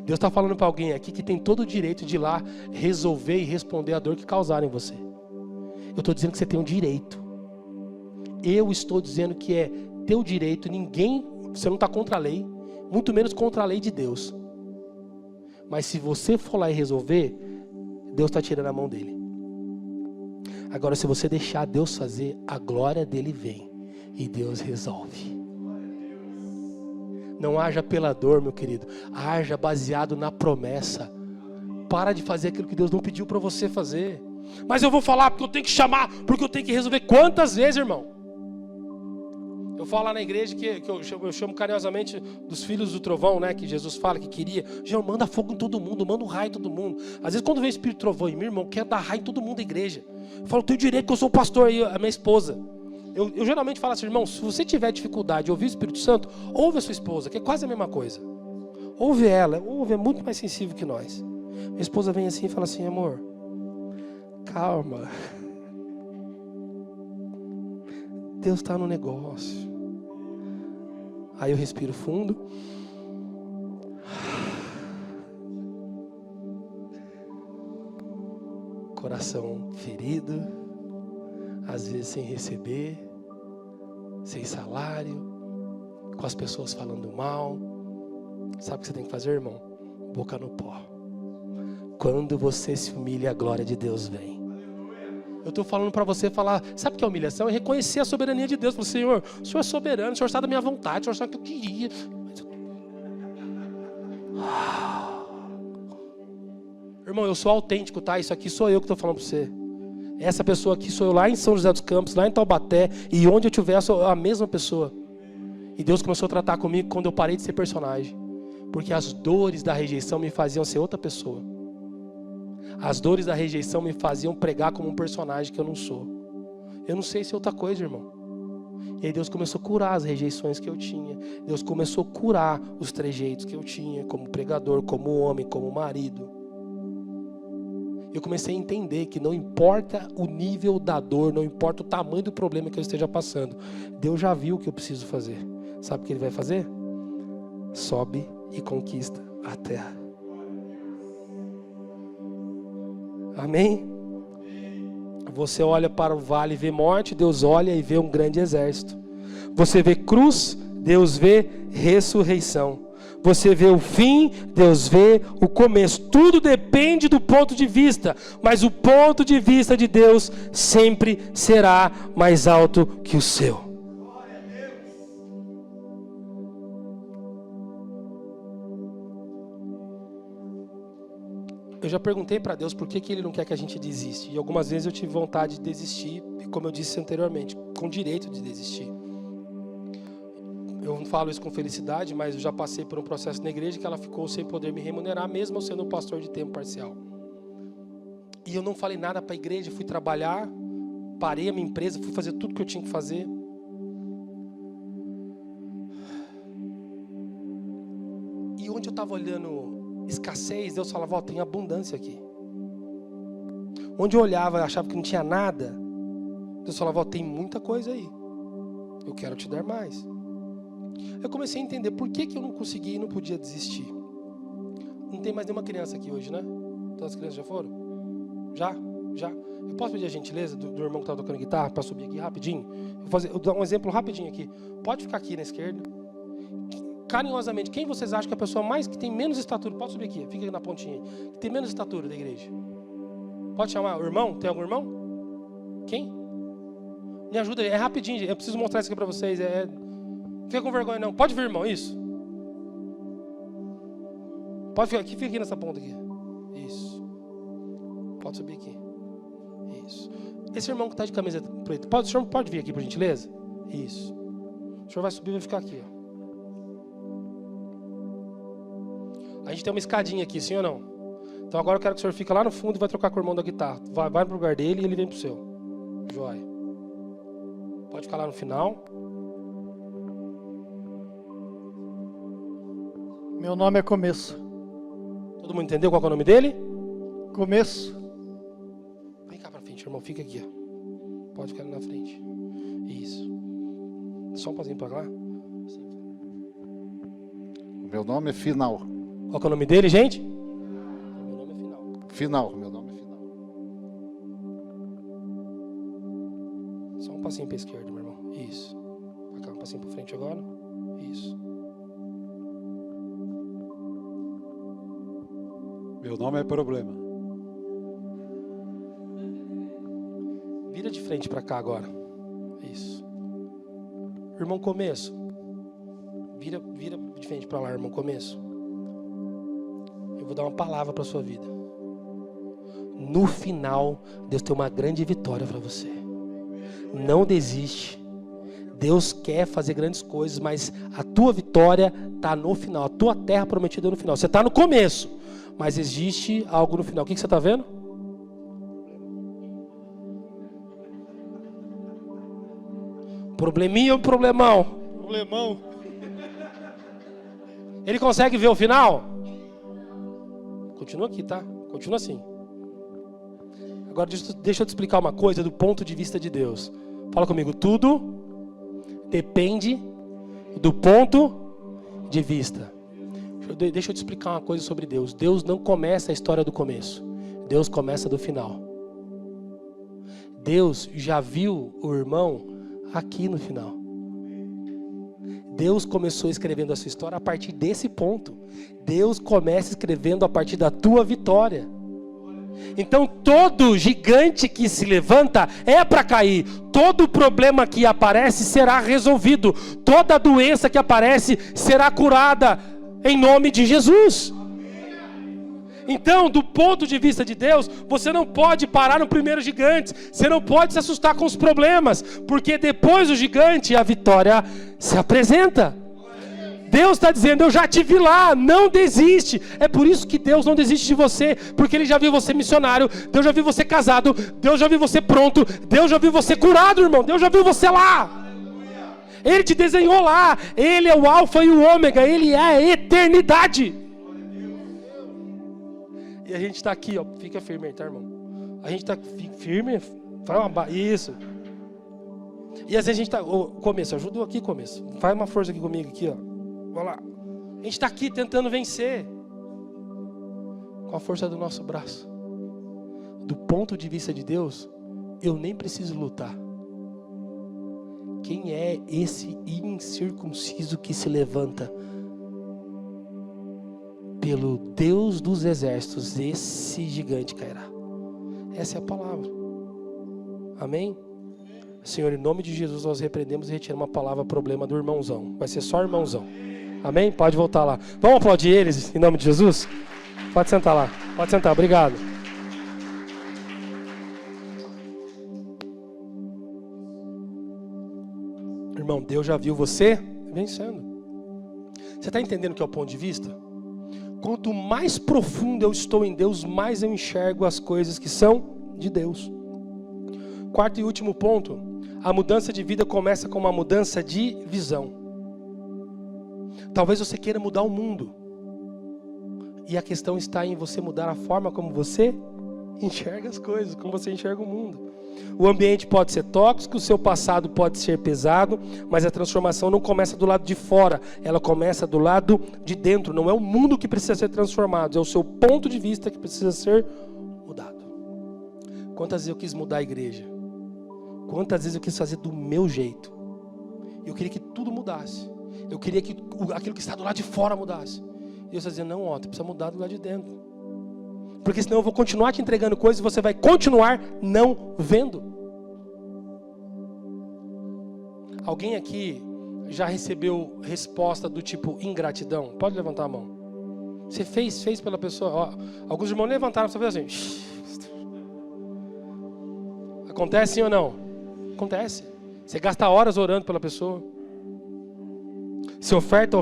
Deus está falando para alguém aqui que tem todo o direito de ir lá resolver e responder a dor que causaram em você. Eu estou dizendo que você tem um direito. Eu estou dizendo que é teu direito. Você não está contra a lei, muito menos contra a lei de Deus. Mas se você for lá e resolver, Deus está tirando a mão dele. Agora, se você deixar Deus fazer, a glória dele vem e Deus resolve. Não haja pela dor, meu querido. Haja baseado na promessa. Para de fazer aquilo que Deus não pediu para você fazer. Mas eu vou falar porque eu tenho que chamar, porque eu tenho que resolver. Quantas vezes, irmão? Eu falo lá na igreja que eu chamo carinhosamente dos filhos do trovão, né? Que Jesus fala que queria. Jesus, manda fogo em todo mundo, manda um raio em todo mundo. Às vezes quando vem o espírito trovão em mim, irmão, quer dar raio em todo mundo da igreja. Eu falo, eu tenho direito que eu sou pastor aí, a minha esposa. Eu geralmente falo assim, irmão, se você tiver dificuldade de ouvir o Espírito Santo, ouve a sua esposa, que é quase a mesma coisa. Ouve ela, é muito mais sensível que nós. Minha esposa vem assim e fala assim, amor, calma. Deus está no negócio. Aí eu respiro fundo. Coração ferido, às vezes sem receber, sem salário, com as pessoas falando mal. Sabe o que você tem que fazer, irmão? Boca no pó. Quando você se humilha, a glória de Deus vem. Eu estou falando para você falar, sabe o que é humilhação? É reconhecer a soberania de Deus. Falar, Senhor, o Senhor é soberano, o Senhor está da minha vontade, o Senhor sabe o que eu queria. Irmão, eu sou autêntico, tá? Isso aqui sou eu que estou falando para você. Essa pessoa aqui sou eu lá em São José dos Campos, lá em Taubaté, e onde eu estiver, eu sou a mesma pessoa. E Deus começou a tratar comigo quando eu parei de ser personagem. Porque as dores da rejeição me faziam ser outra pessoa. As dores da rejeição me faziam pregar como um personagem que eu não sou. Eu não sei se é outra coisa, irmão. E aí Deus começou a curar as rejeições que eu tinha. Deus começou a curar os trejeitos que eu tinha, como pregador, como homem, como marido. Eu comecei a entender que não importa o nível da dor, não importa o tamanho do problema que eu esteja passando. Deus já viu o que eu preciso fazer. Sabe o que Ele vai fazer? Sobe e conquista a terra. Amém? Você olha para o vale e vê morte, Deus olha e vê um grande exército. Você vê cruz, Deus vê ressurreição. Você vê o fim, Deus vê o começo. Tudo depende do ponto de vista, mas o ponto de vista de Deus sempre será mais alto que o seu. Eu já perguntei para Deus por que Ele não quer que a gente desista. E algumas vezes eu tive vontade de desistir, e como eu disse anteriormente, com direito de desistir. Eu não falo isso com felicidade, mas eu já passei por um processo na igreja que ela ficou sem poder me remunerar, mesmo eu sendo um pastor de tempo parcial. E eu não falei nada para a igreja, fui trabalhar, parei a minha empresa, fui fazer tudo que eu tinha que fazer. E onde eu estava olhando escassez, Deus falava, tem abundância aqui. Onde eu olhava e achava que não tinha nada, Deus falava, tem muita coisa aí. Eu quero te dar mais. Eu comecei a entender por que eu não conseguia e não podia desistir. Não tem mais nenhuma criança aqui hoje, né? Todas as crianças já foram? Já? Eu posso pedir a gentileza do irmão que está tocando guitarra para subir aqui rapidinho? Eu dar um exemplo rapidinho aqui. Pode ficar aqui na esquerda. Carinhosamente, quem vocês acham que é a pessoa que tem menos estatura? Pode subir aqui, fica aqui na pontinha. Que tem menos estatura da igreja. Pode chamar o irmão? Tem algum irmão? Quem? Me ajuda aí, é rapidinho. Eu preciso mostrar isso aqui para vocês. Fica com vergonha não. Pode vir, irmão, isso. Pode ficar aqui, fica aqui nessa ponta aqui. Isso. Pode subir aqui. Isso. Esse irmão que está de camisa preta, o senhor pode vir aqui, por gentileza? Isso. O senhor vai subir e vai ficar aqui, ó. A gente tem uma escadinha aqui, sim ou não? Então agora eu quero que o senhor fique lá no fundo e vai trocar com o irmão da guitarra. Vai pro lugar dele e ele vem pro seu. Joia. Pode ficar lá no final. Meu nome é Começo. Todo mundo entendeu qual é o nome dele? Começo. Vem cá pra frente, irmão. Fica aqui, ó. Pode ficar ali na frente. Isso. Só um pauzinho pra lá. Meu nome é Final. Qual que é o nome dele, gente? Meu nome é Final. Meu nome é Final. Só um passinho pra esquerda, meu irmão. Isso. Pra cá, um passinho pra frente agora. Isso. Meu nome é Problema. Vira de frente para cá agora. Isso. Irmão Começo. Vira de frente para lá, irmão Começo. Eu vou dar uma palavra para sua vida. No final, Deus tem uma grande vitória para você. Não desiste. Deus quer fazer grandes coisas, mas a tua vitória está no final. A tua terra prometida é no final. Você está no começo, mas existe algo no final. O que você está vendo? Probleminha ou problemão? Problemão. Ele consegue ver o final? Continua aqui, tá? Continua assim. Agora deixa eu te explicar uma coisa do ponto de vista de Deus. Fala comigo. Tudo depende do ponto de vista. Deixa eu te explicar uma coisa sobre Deus. Deus não começa a história do começo. Deus começa do final. Deus já viu o irmão aqui no final. Deus começou escrevendo a sua história a partir desse ponto. Deus começa escrevendo a partir da tua vitória. Então todo gigante que se levanta é para cair. Todo problema que aparece será resolvido. Toda doença que aparece será curada em nome de Jesus. Então, do ponto de vista de Deus, você não pode parar no primeiro gigante. Você não pode se assustar com os problemas, porque depois do gigante a vitória se apresenta. Deus está dizendo, eu já te vi lá, não desiste. É por isso que Deus não desiste de você, porque Ele já viu você missionário, Deus já viu você casado, Deus já viu você pronto, Deus já viu você curado, irmão, Deus já viu você lá. Ele te desenhou lá, Ele é o alfa e o ômega, Ele é a eternidade. E a gente está aqui, ó, fica firme aí, tá, irmão? A gente está firme, faz uma isso. E às vezes a gente está, Começo, ajuda aqui, Começo. Faz uma força aqui comigo, aqui, ó. Vai lá. A gente está aqui tentando vencer. Com a força do nosso braço. Do ponto de vista de Deus, eu nem preciso lutar. Quem é esse incircunciso que se levanta? Pelo Deus dos exércitos, esse gigante cairá. Essa é a palavra. Amém? Senhor, em nome de Jesus, nós repreendemos e retiramos a palavra problema do irmãozão. Vai ser só irmãozão. Amém? Pode voltar lá. Vamos aplaudir eles em nome de Jesus? Pode sentar lá. Pode sentar. Obrigado. Irmão, Deus já viu você vencendo. Você está entendendo o que é o ponto de vista? Quanto mais profundo eu estou em Deus, mais eu enxergo as coisas que são de Deus. Quarto e último ponto. A mudança de vida começa com uma mudança de visão. Talvez você queira mudar o mundo. E a questão está em você mudar a forma como você enxerga as coisas, como você enxerga o mundo. O ambiente pode ser tóxico, o seu passado pode ser pesado, mas a transformação não começa do lado de fora, ela começa do lado de dentro. Não é o mundo que precisa ser transformado, é o seu ponto de vista que precisa ser mudado. Quantas vezes eu quis mudar a igreja? Quantas vezes eu quis fazer do meu jeito? Eu queria que tudo mudasse. Eu queria que aquilo que está do lado de fora mudasse. E Deus está dizendo, não, tu precisa mudar do lado de dentro. Porque senão eu vou continuar te entregando coisas e você vai continuar não vendo. Alguém aqui já recebeu resposta do tipo ingratidão? Pode levantar a mão. Você fez pela pessoa. Ó, alguns irmãos levantaram, você fez assim. Acontece sim ou não? Acontece. Você gasta horas orando pela pessoa. Você oferta.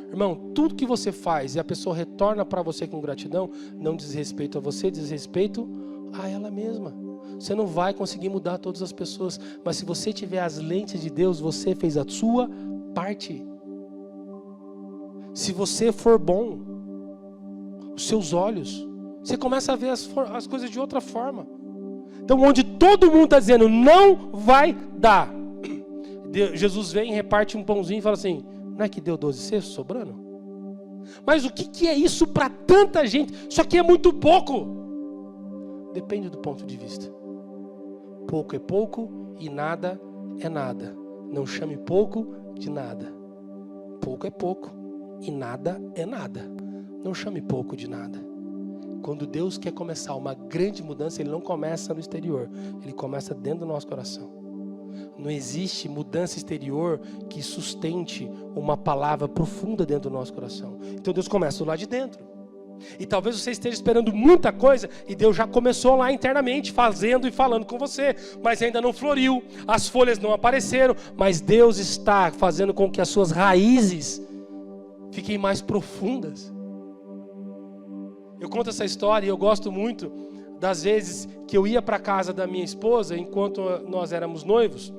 Irmão, tudo que você faz e a pessoa retorna para você com gratidão, não diz respeito a você, diz respeito a ela mesma. Você não vai conseguir mudar todas as pessoas, mas se você tiver as lentes de Deus, você fez a sua parte. Se você for bom, os seus olhos, você começa a ver as coisas de outra forma. Então, onde todo mundo está dizendo, não vai dar. Jesus vem, reparte um pãozinho e fala assim, não é que deu 12 cestos sobrando? Mas o que é isso para tanta gente? Isso aqui é muito pouco. Depende do ponto de vista. Pouco é pouco e nada é nada. Não chame pouco de nada. Pouco é pouco e nada é nada. Não chame pouco de nada. Quando Deus quer começar uma grande mudança, Ele não começa no exterior, Ele começa dentro do nosso coração. Não existe mudança exterior que sustente uma palavra profunda dentro do nosso coração. Então Deus começa do lado de dentro. E talvez você esteja esperando muita coisa e Deus já começou lá internamente, fazendo e falando com você, mas ainda não floriu, as folhas não apareceram, mas Deus está fazendo com que as suas raízes fiquem mais profundas. Eu conto essa história e eu gosto muito das vezes que eu ia para a casa da minha esposa enquanto nós éramos noivos.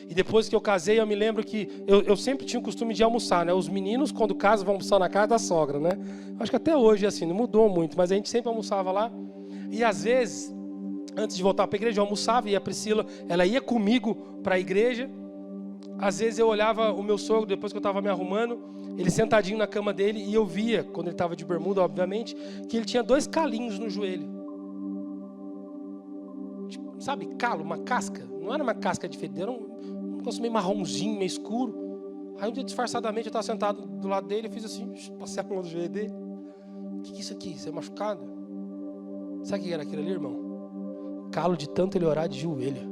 E depois que eu casei, eu me lembro que eu sempre tinha o costume de almoçar, né? Os meninos, quando casam, vão almoçar na casa da sogra, né? Acho que até hoje é assim, não mudou muito, mas a gente sempre almoçava lá. E às vezes, antes de voltar para a igreja, eu almoçava e a Priscila, ela ia comigo para a igreja. Às vezes eu olhava o meu sogro, depois que eu estava me arrumando, ele sentadinho na cama dele, e eu via, quando ele estava de bermuda, obviamente, que ele tinha 2 calinhos no joelho. Tipo, sabe, calo, uma casca? Não era uma casca de fedor, era um negócio meio marronzinho, meio escuro. Aí um dia, disfarçadamente, eu estava sentado do lado dele, eu fiz assim, passei a mão no joelho dele. O que é isso aqui? Você é machucado? Sabe o que era aquilo ali, irmão? Calo de tanto ele orar de joelho.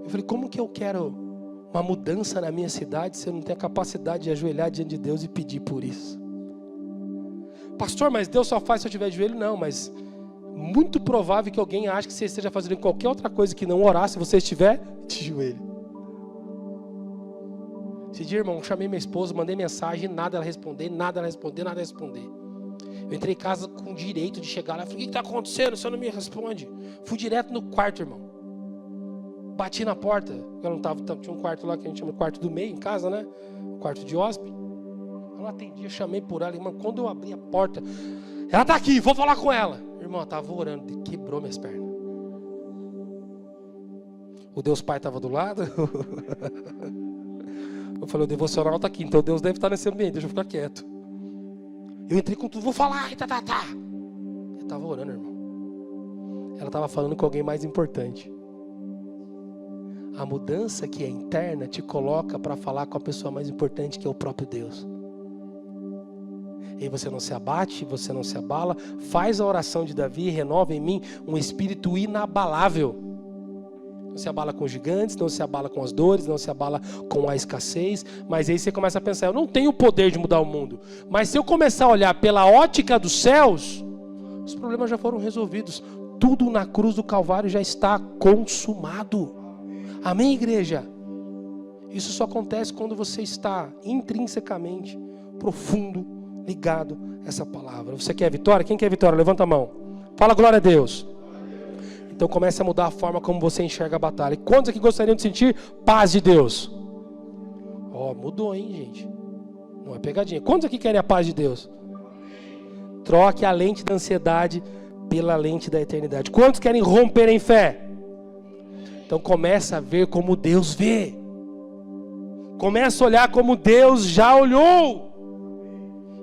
Eu falei, como que eu quero uma mudança na minha cidade se eu não tenho a capacidade de ajoelhar diante de Deus e pedir por isso? Pastor, mas Deus só faz se eu tiver de joelho? Não, mas muito provável que alguém ache que você esteja fazendo qualquer outra coisa que não orar se você estiver de joelho. Esse dia, irmão, chamei minha esposa, mandei mensagem, nada ela responder, nada ela responder, nada ela responder. Eu entrei em casa com direito de chegar lá, falei, o que está acontecendo? Você não me responde. Fui direto no quarto, irmão. Bati na porta, eu não tava, tinha um quarto lá que a gente chama de quarto do meio, em casa, né? Quarto de hóspede. Eu não atendi, eu chamei por ela, irmão. Quando eu abri a porta, ela tá aqui, vou falar com ela. Irmão, eu tava orando, quebrou minhas pernas. O Deus Pai estava do lado. Eu falei, o devocional tá aqui, então Deus deve estar nesse ambiente, deixa eu ficar quieto. Eu entrei com tudo, vou falar, tá. Eu tava orando, irmão. Ela tava falando com alguém mais importante. A mudança que é interna te coloca para falar com a pessoa mais importante, que é o próprio Deus. E aí você não se abate, você não se abala. Faz a oração de Davi, renova em mim um espírito inabalável. Não se abala com os gigantes, não se abala com as dores, não se abala com a escassez. Mas aí você começa a pensar, eu não tenho o poder de mudar o mundo. Mas se eu começar a olhar pela ótica dos céus, os problemas já foram resolvidos. Tudo na cruz do Calvário já está consumado. Amém, igreja? Isso só acontece quando você está intrinsecamente, profundo, ligado a essa palavra. Você quer vitória? Quem quer vitória? Levanta a mão. Fala glória a Deus. Então comece a mudar a forma como você enxerga a batalha. E quantos aqui gostariam de sentir paz de Deus? Mudou, hein, gente? Não é pegadinha. Quantos aqui querem a paz de Deus? Troque a lente da ansiedade pela lente da eternidade. Quantos querem romper em fé? Então começa a ver como Deus vê. Começa a olhar como Deus já olhou.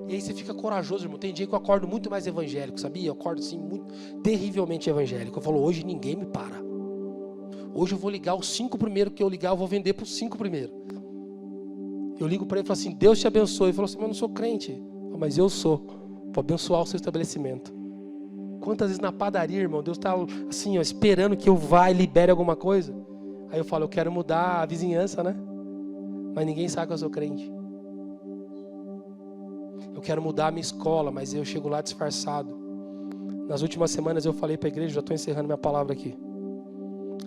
E aí você fica corajoso, irmão. Tem dia que eu acordo muito mais evangélico, sabia? Eu acordo assim, muito terrivelmente evangélico. Eu falo, hoje ninguém me para. Hoje eu vou ligar os 5 primeiros que eu ligar, eu vou vender para os 5 primeiros. Eu ligo para ele e falo assim, Deus te abençoe. Ele falou assim, mas eu não sou crente. Mas eu sou. Vou abençoar o seu estabelecimento. Quantas vezes na padaria, irmão, Deus está assim, esperando que eu vá e libere alguma coisa. Aí eu falo, eu quero mudar a vizinhança, né? Mas ninguém sabe que eu sou crente. Eu quero mudar a minha escola, mas eu chego lá disfarçado. Nas últimas semanas eu falei para a igreja, já estou encerrando minha palavra aqui.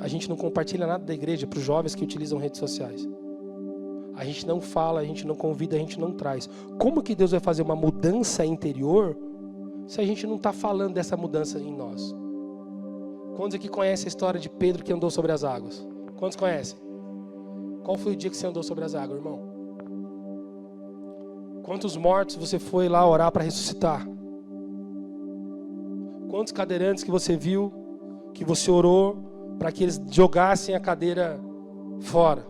A gente não compartilha nada da igreja para os jovens que utilizam redes sociais. A gente não fala, a gente não convida, a gente não traz. Como que Deus vai fazer uma mudança interior se a gente não está falando dessa mudança em nós? Quantos aqui conhecem a história de Pedro que andou sobre as águas? Quantos conhecem? Qual foi o dia que você andou sobre as águas, irmão? Quantos mortos você foi lá orar para ressuscitar? Quantos cadeirantes que você viu, que você orou para que eles jogassem a cadeira fora?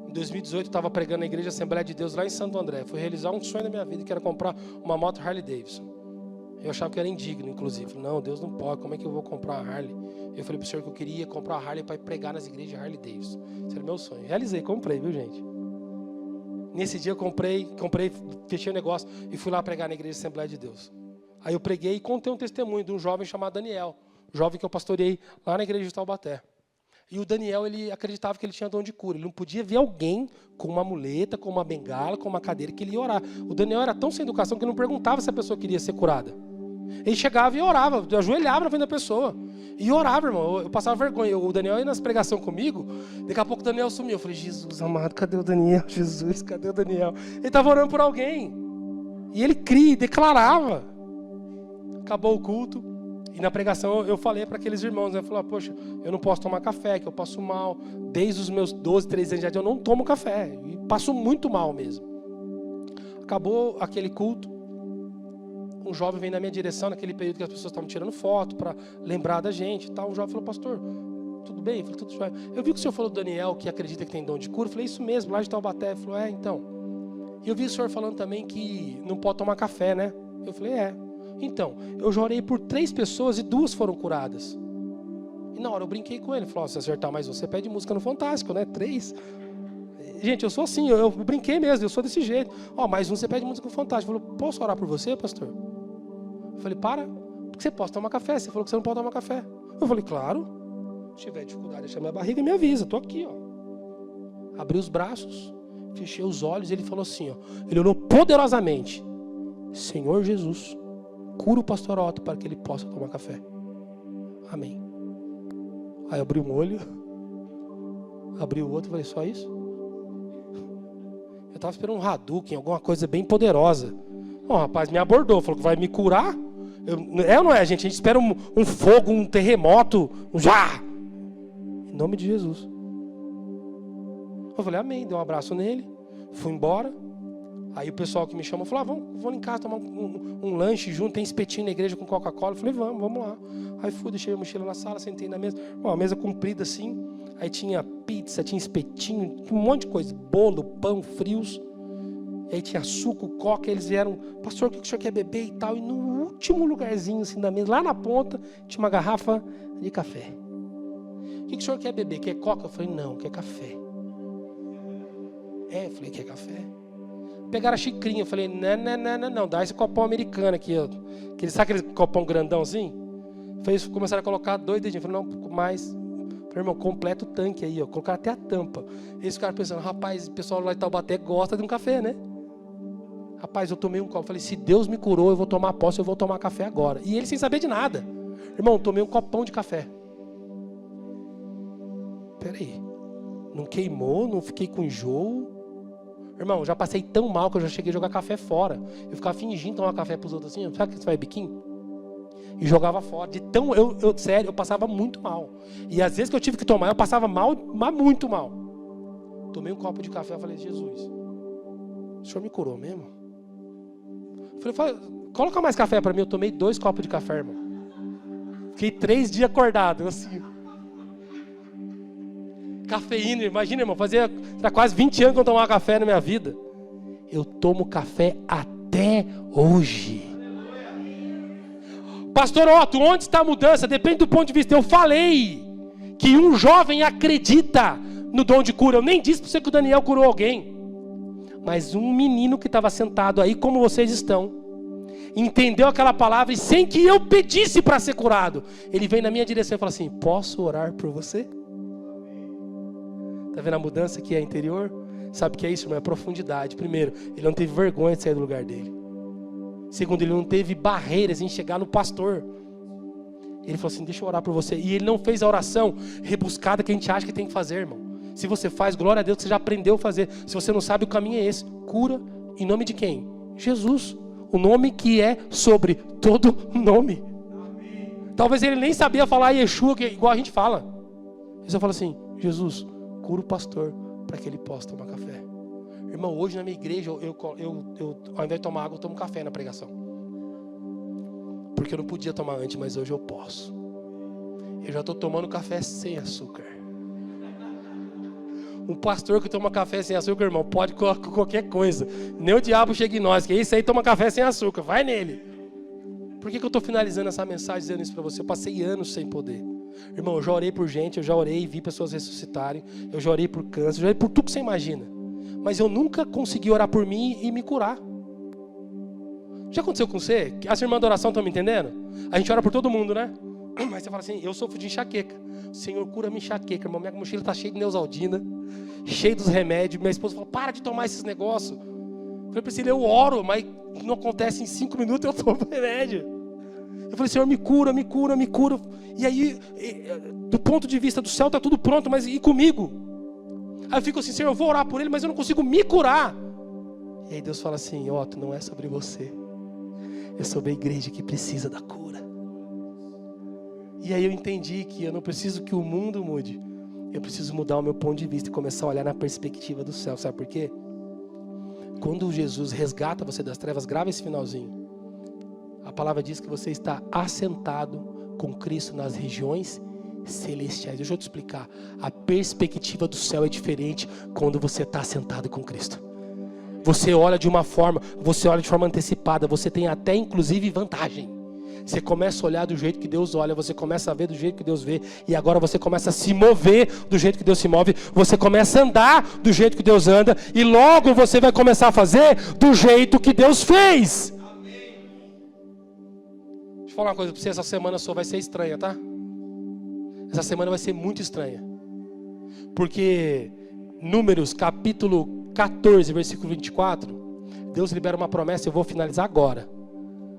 Em 2018 eu estava pregando na igreja Assembleia de Deus lá em Santo André. Fui realizar um sonho da minha vida, que era comprar uma moto Harley Davidson. Eu achava que era indigno, inclusive. Não, Deus não pode, como é que eu vou comprar uma Harley? Eu falei para o Senhor que eu queria comprar uma Harley para ir pregar nas igrejas de Harley Davidson. Esse era o meu sonho. Realizei, comprei, viu, gente? Nesse dia eu comprei, fechei o negócio e fui lá pregar na igreja Assembleia de Deus. Aí eu preguei e contei um testemunho de um jovem chamado Daniel, jovem que eu pastoreei lá na igreja de Taubaté. E o Daniel, ele acreditava que ele tinha dom de cura. Ele não podia ver alguém com uma muleta, com uma bengala, com uma cadeira, que ele ia orar. O Daniel era tão sem educação que ele não perguntava se a pessoa queria ser curada. Ele chegava e orava, ajoelhava na frente da pessoa. E orava, irmão. Eu passava vergonha. O Daniel ia nas pregações comigo, daqui a pouco o Daniel sumiu. Eu falei, Jesus amado, cadê o Daniel? Jesus, cadê o Daniel? Ele estava orando por alguém. E ele cria, declarava. Acabou o culto. E na pregação eu falei para aqueles irmãos, né? Eu falei, poxa, eu não posso tomar café, que eu passo mal. Desde os meus 12, 13 anos de idade eu não tomo café. E passo muito mal mesmo. Acabou aquele culto. Um jovem vem na minha direção, naquele período que as pessoas estavam tirando foto para lembrar da gente e tal. Um jovem falou, pastor, tudo bem? Eu falei, tudo bem. Eu vi que o senhor falou do Daniel, que acredita que tem dom de cura. Eu falei, isso mesmo, lá de Taubaté. Ele falou, então. E eu vi o senhor falando também que não pode tomar café, né? Eu falei, Então, eu já orei por 3 pessoas e 2 foram curadas. E na hora eu brinquei com ele. Ele falou, se acertar mais você, pede música no Fantástico, né? 3. Gente, eu sou assim, eu brinquei mesmo, eu sou desse jeito. Mais um, você pede música no Fantástico. Ele falou, posso orar por você, pastor? Eu falei, porque você pode tomar café. Você falou que você não pode tomar café. Eu falei, claro. Se tiver dificuldade, deixa minha barriga e me avisa. Estou aqui, Abri os braços, fechei os olhos e ele falou assim, Ele orou poderosamente. Senhor Jesus, cura o pastor Otto para que ele possa tomar café. Amém. Aí eu abri um olho, abri o outro e falei, só isso? Eu estava esperando um Hadouken, alguma coisa bem poderosa. O rapaz me abordou, falou que vai me curar. Ou não é, gente? A gente espera um fogo, um terremoto, já! Em nome de Jesus. Eu falei, amém. Dei um abraço nele, fui embora. Aí o pessoal que me chamou falou, vamos em casa tomar um lanche junto, tem espetinho na igreja com Coca-Cola. Eu falei, vamos lá. Aí fui, deixei a mochila na sala, sentei na mesa. Uma mesa comprida assim. Aí tinha pizza, tinha espetinho, um monte de coisa. Bolo, pão, frios. E aí tinha suco, coca. Eles vieram, pastor, o que o senhor quer beber e tal? E no último lugarzinho assim da mesa, lá na ponta, tinha uma garrafa de café. O que o senhor quer beber? Quer coca? Eu falei, não, quer café. Eu falei, quer café? Pegaram a xicrinha, eu falei, não, dá esse copão americano aqui, sabe aquele copão grandão assim? Começaram a colocar 2 dedinhos, eu falei, não, mais. Eu falei, irmão, completa o tanque aí, colocaram até a tampa. Eles ficaram pensando, rapaz, o pessoal lá de Taubaté gosta de um café, né? Rapaz, eu tomei um copo, falei, se Deus me curou, eu vou tomar posse, eu vou tomar café agora. E ele sem saber de nada. Irmão, eu tomei um copão de café. Peraí, não queimou, não fiquei com enjoo. Irmão, já passei tão mal que eu já cheguei a jogar café fora. Eu ficava fingindo tomar café pros outros assim, sabe que você faz biquinho? E jogava fora. De tão, sério, eu passava muito mal. E às vezes que eu tive que tomar, eu passava mal, mas muito mal. Tomei um copo de café e falei, Jesus, o senhor me curou mesmo? Eu falei, coloca mais café pra mim. Eu tomei 2 copos de café, irmão. Fiquei 3 dias acordado, assim. Cafeína, imagina, irmão, fazia quase 20 anos que eu tomava café na minha vida. Eu tomo café até hoje. Pastor Otto, onde está a mudança? Depende do ponto de vista. Eu falei que um jovem acredita no dom de cura. Eu nem disse para você que o Daniel curou alguém. Mas um menino que estava sentado aí, como vocês estão, entendeu aquela palavra e sem que eu pedisse para ser curado, ele vem na minha direção e fala assim, posso orar por você? Está vendo a mudança que é interior? Sabe o que é isso, irmão? É profundidade. Primeiro, ele não teve vergonha de sair do lugar dele. Segundo, ele não teve barreiras em chegar no pastor. Ele falou assim, deixa eu orar por você. E ele não fez a oração rebuscada que a gente acha que tem que fazer, irmão. Se você faz, glória a Deus, que você já aprendeu a fazer. Se você não sabe, o caminho é esse. Cura em nome de quem? Jesus. O nome que é sobre todo nome. Talvez ele nem sabia falar Yeshua, que é igual a gente fala. Ele só fala assim, Jesus, cura o pastor para que ele possa tomar café. Irmão, hoje na minha igreja, eu ao invés de tomar água, eu tomo café na pregação. Porque eu não podia tomar antes, mas hoje eu posso. Eu já estou tomando café sem açúcar. Um pastor que toma café sem açúcar, irmão, pode colocar qualquer coisa. Nem o diabo chega em nós, que esse aí toma café sem açúcar, vai nele. Por que eu estou finalizando essa mensagem dizendo isso para você? Eu passei anos sem poder. Irmão, eu já orei por gente, eu já orei e vi pessoas ressuscitarem. Eu já orei por câncer, eu já orei por tudo que você imagina. mas eu nunca consegui orar por mim e me curar. Já aconteceu com você? As irmãs da oração estão me entendendo? A gente ora por todo mundo, né? Mas você fala assim, eu sofro de enxaqueca. Senhor, cura-me enxaqueca, irmão. Minha mochila está cheia de Neosaldina, cheia dos remédios. Minha esposa fala, para de tomar esses negócios. Eu falei, Priscila, eu oro, mas não acontece em 5 minutos, eu tomo remédio. Eu falei, Senhor, me cura, me cura, me cura. E aí, do ponto de vista do céu, está tudo pronto, mas e comigo? Aí eu fico assim, Senhor, eu vou orar por ele, mas eu não consigo me curar. E aí Deus fala assim, Otto, não é sobre você. É sobre a igreja que precisa da cura. E aí eu entendi que eu não preciso que o mundo mude. Eu preciso mudar o meu ponto de vista e começar a olhar na perspectiva do céu. Sabe por quê? Quando Jesus resgata você das trevas, grava esse finalzinho. A palavra diz que você está assentado com Cristo nas regiões celestiais. Deixa eu te explicar. A perspectiva do céu é diferente quando você está assentado com Cristo. Você olha de uma forma, você olha de forma antecipada, você tem até inclusive vantagem. Você começa a olhar do jeito que Deus olha, você começa a ver do jeito que Deus vê, e agora você começa a se mover do jeito que Deus se move, você começa a andar do jeito que Deus anda, e logo você vai começar a fazer do jeito que Deus fez. Amém. Deixa eu falar uma coisa para você, essa semana só vai ser estranha, tá? Essa semana vai ser muito estranha. Porque Números capítulo 14, versículo 24, Deus libera uma promessa, eu vou finalizar agora,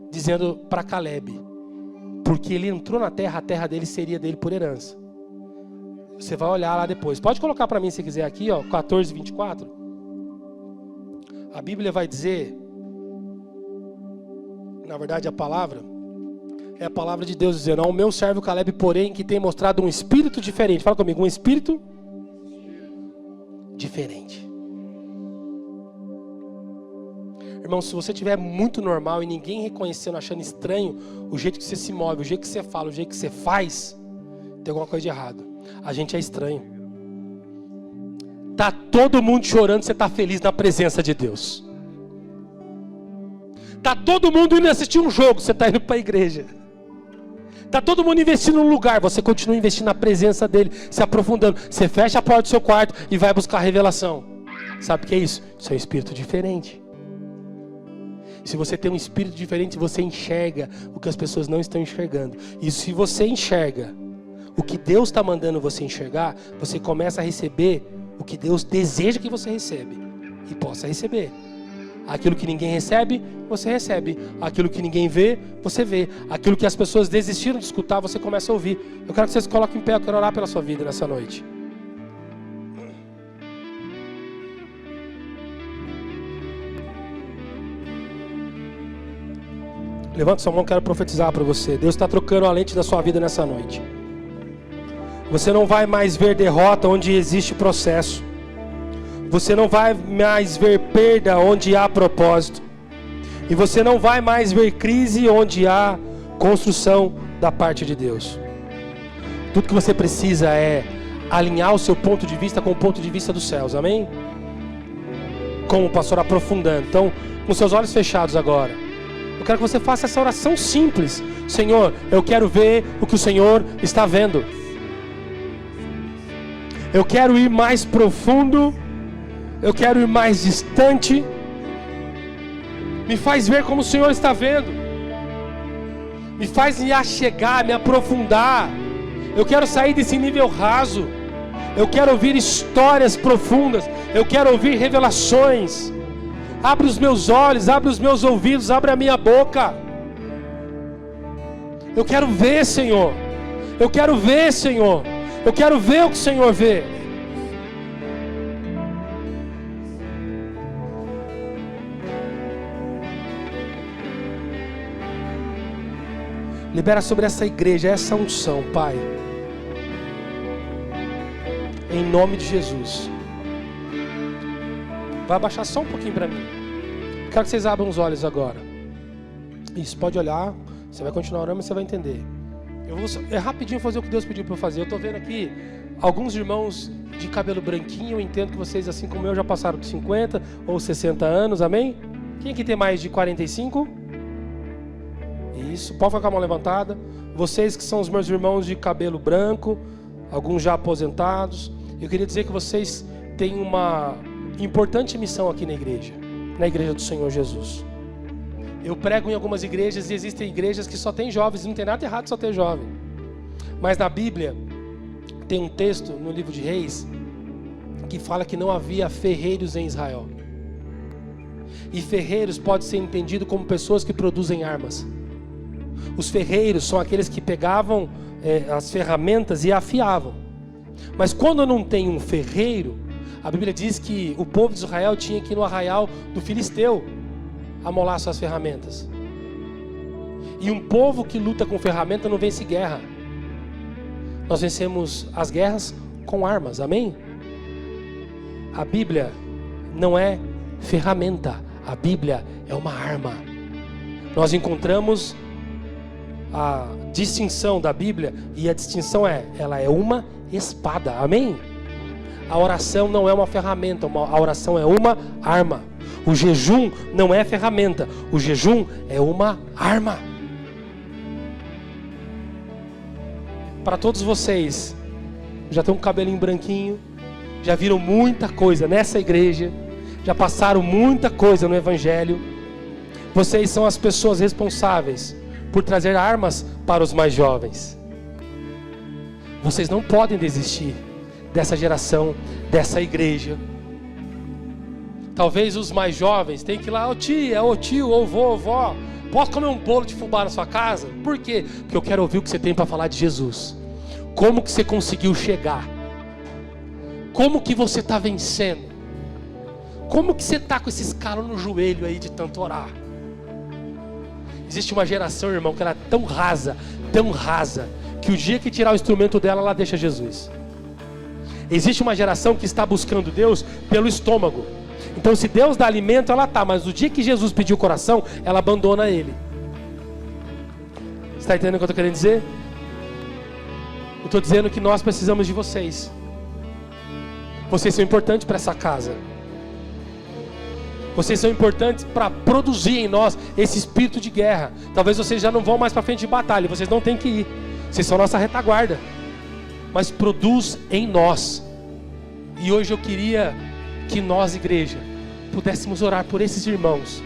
dizendo para Caleb, porque ele entrou na terra, a terra dele seria dele por herança. Você vai olhar lá depois, pode colocar para mim se quiser aqui, ó, 14, 24. A Bíblia vai dizer, na verdade a palavra, é a palavra de Deus dizendo, ao meu servo Caleb, porém, que tem mostrado um espírito diferente. Fala comigo, um espírito diferente. Irmão, se você estiver muito normal e ninguém reconhecendo, achando estranho o jeito que você se move, o jeito que você fala, o jeito que você faz, tem alguma coisa de errado. A gente é estranho. Tá todo mundo chorando, você tá feliz na presença de Deus. Tá todo mundo indo assistir um jogo, você tá indo para a igreja. Tá todo mundo investindo num lugar, você continua investindo na presença dele, se aprofundando. Você fecha a porta do seu quarto e vai buscar a revelação. Sabe o que é isso? Isso é um espírito diferente. Se você tem um espírito diferente, você enxerga o que as pessoas não estão enxergando. E se você enxerga o que Deus está mandando você enxergar, você começa a receber o que Deus deseja que você receba e possa receber. Aquilo que ninguém recebe, você recebe. Aquilo que ninguém vê, você vê. Aquilo que as pessoas desistiram de escutar, você começa a ouvir. Eu quero que vocês coloquem em pé, eu quero orar pela sua vida nessa noite. Levanta sua mão, quero profetizar para você. Deus está trocando a lente da sua vida nessa noite. Você não vai mais ver derrota onde existe processo. Você não vai mais ver perda onde há propósito. E você não vai mais ver crise onde há construção da parte de Deus. Tudo que você precisa é alinhar o seu ponto de vista com o ponto de vista dos céus, amém? Como o pastor aprofundando. Então, com seus olhos fechados agora, eu quero que você faça essa oração simples. Senhor, eu quero ver o que o Senhor está vendo. Eu quero ir mais profundo. Eu quero ir mais distante. Me faz ver como o Senhor está vendo. Me faz me achegar, me aprofundar. Eu quero sair desse nível raso. Eu quero ouvir histórias profundas. Eu quero ouvir revelações. Abre os meus olhos, abre os meus ouvidos, abre a minha boca. Eu quero ver, Senhor. Eu quero ver, Senhor. Eu quero ver o que o Senhor vê. Libera sobre essa igreja essa unção, Pai. Em nome de Jesus. Vai abaixar só um pouquinho para mim. Quero que vocês abram os olhos agora. Isso, pode olhar. Você vai continuar orando, mas você vai entender. Eu vou rapidinho fazer o que Deus pediu para eu fazer. Eu estou vendo aqui alguns irmãos de cabelo branquinho. Eu entendo que vocês, assim como eu, já passaram de 50 ou 60 anos, amém? Quem aqui tem mais de 45? Isso, pode ficar com a mão levantada. Vocês que são os meus irmãos de cabelo branco, alguns já aposentados, eu queria dizer que vocês têm uma importante missão aqui na igreja do Senhor Jesus. Eu prego em algumas igrejas e existem igrejas que só tem jovens, não tem nada errado só ter jovem. Mas na Bíblia tem um texto no livro de Reis que fala que não havia ferreiros em Israel. E ferreiros pode ser entendido como pessoas que produzem armas. Os ferreiros são aqueles que pegavam as ferramentas e afiavam. Mas quando não tem um ferreiro, a Bíblia diz que o povo de Israel tinha que ir no arraial do Filisteu amolar suas ferramentas. E um povo que luta com ferramenta não vence guerra. Nós vencemos as guerras com armas, amém? A Bíblia não é ferramenta, a Bíblia é uma arma. Nós encontramos a distinção da Bíblia e a distinção ela é uma espada, amém? A oração não é uma ferramenta, a oração é uma arma. O jejum não é ferramenta, o jejum é uma arma. Para todos vocês, já tem um cabelinho branquinho, já viram muita coisa nessa igreja, já passaram muita coisa no Evangelho. Vocês são as pessoas responsáveis por trazer armas para os mais jovens. Vocês não podem desistir dessa geração, dessa igreja. Talvez os mais jovens tenham que ir lá, ô tio, ô vó, posso comer um bolo de fubá na sua casa? Por quê? Porque eu quero ouvir o que você tem para falar de Jesus. Como que você conseguiu chegar? Como que você está vencendo? Como que você está com esses calos no joelho aí de tanto orar? Existe uma geração, irmão, que ela é tão rasa, que o dia que tirar o instrumento dela, ela deixa Jesus. Existe uma geração que está buscando Deus pelo estômago. Então se Deus dá alimento, ela tá, mas o dia que Jesus pediu o coração, ela abandona ele. Você está entendendo o que eu estou querendo dizer? Eu estou dizendo que nós precisamos de vocês. Vocês são importantes para essa casa. Vocês são importantes para produzir em nós esse espírito de guerra. Talvez vocês já não vão mais para frente de batalha, vocês não têm que ir. Vocês são nossa retaguarda. Mas produz em nós. E hoje eu queria que nós, igreja, pudéssemos orar por esses irmãos.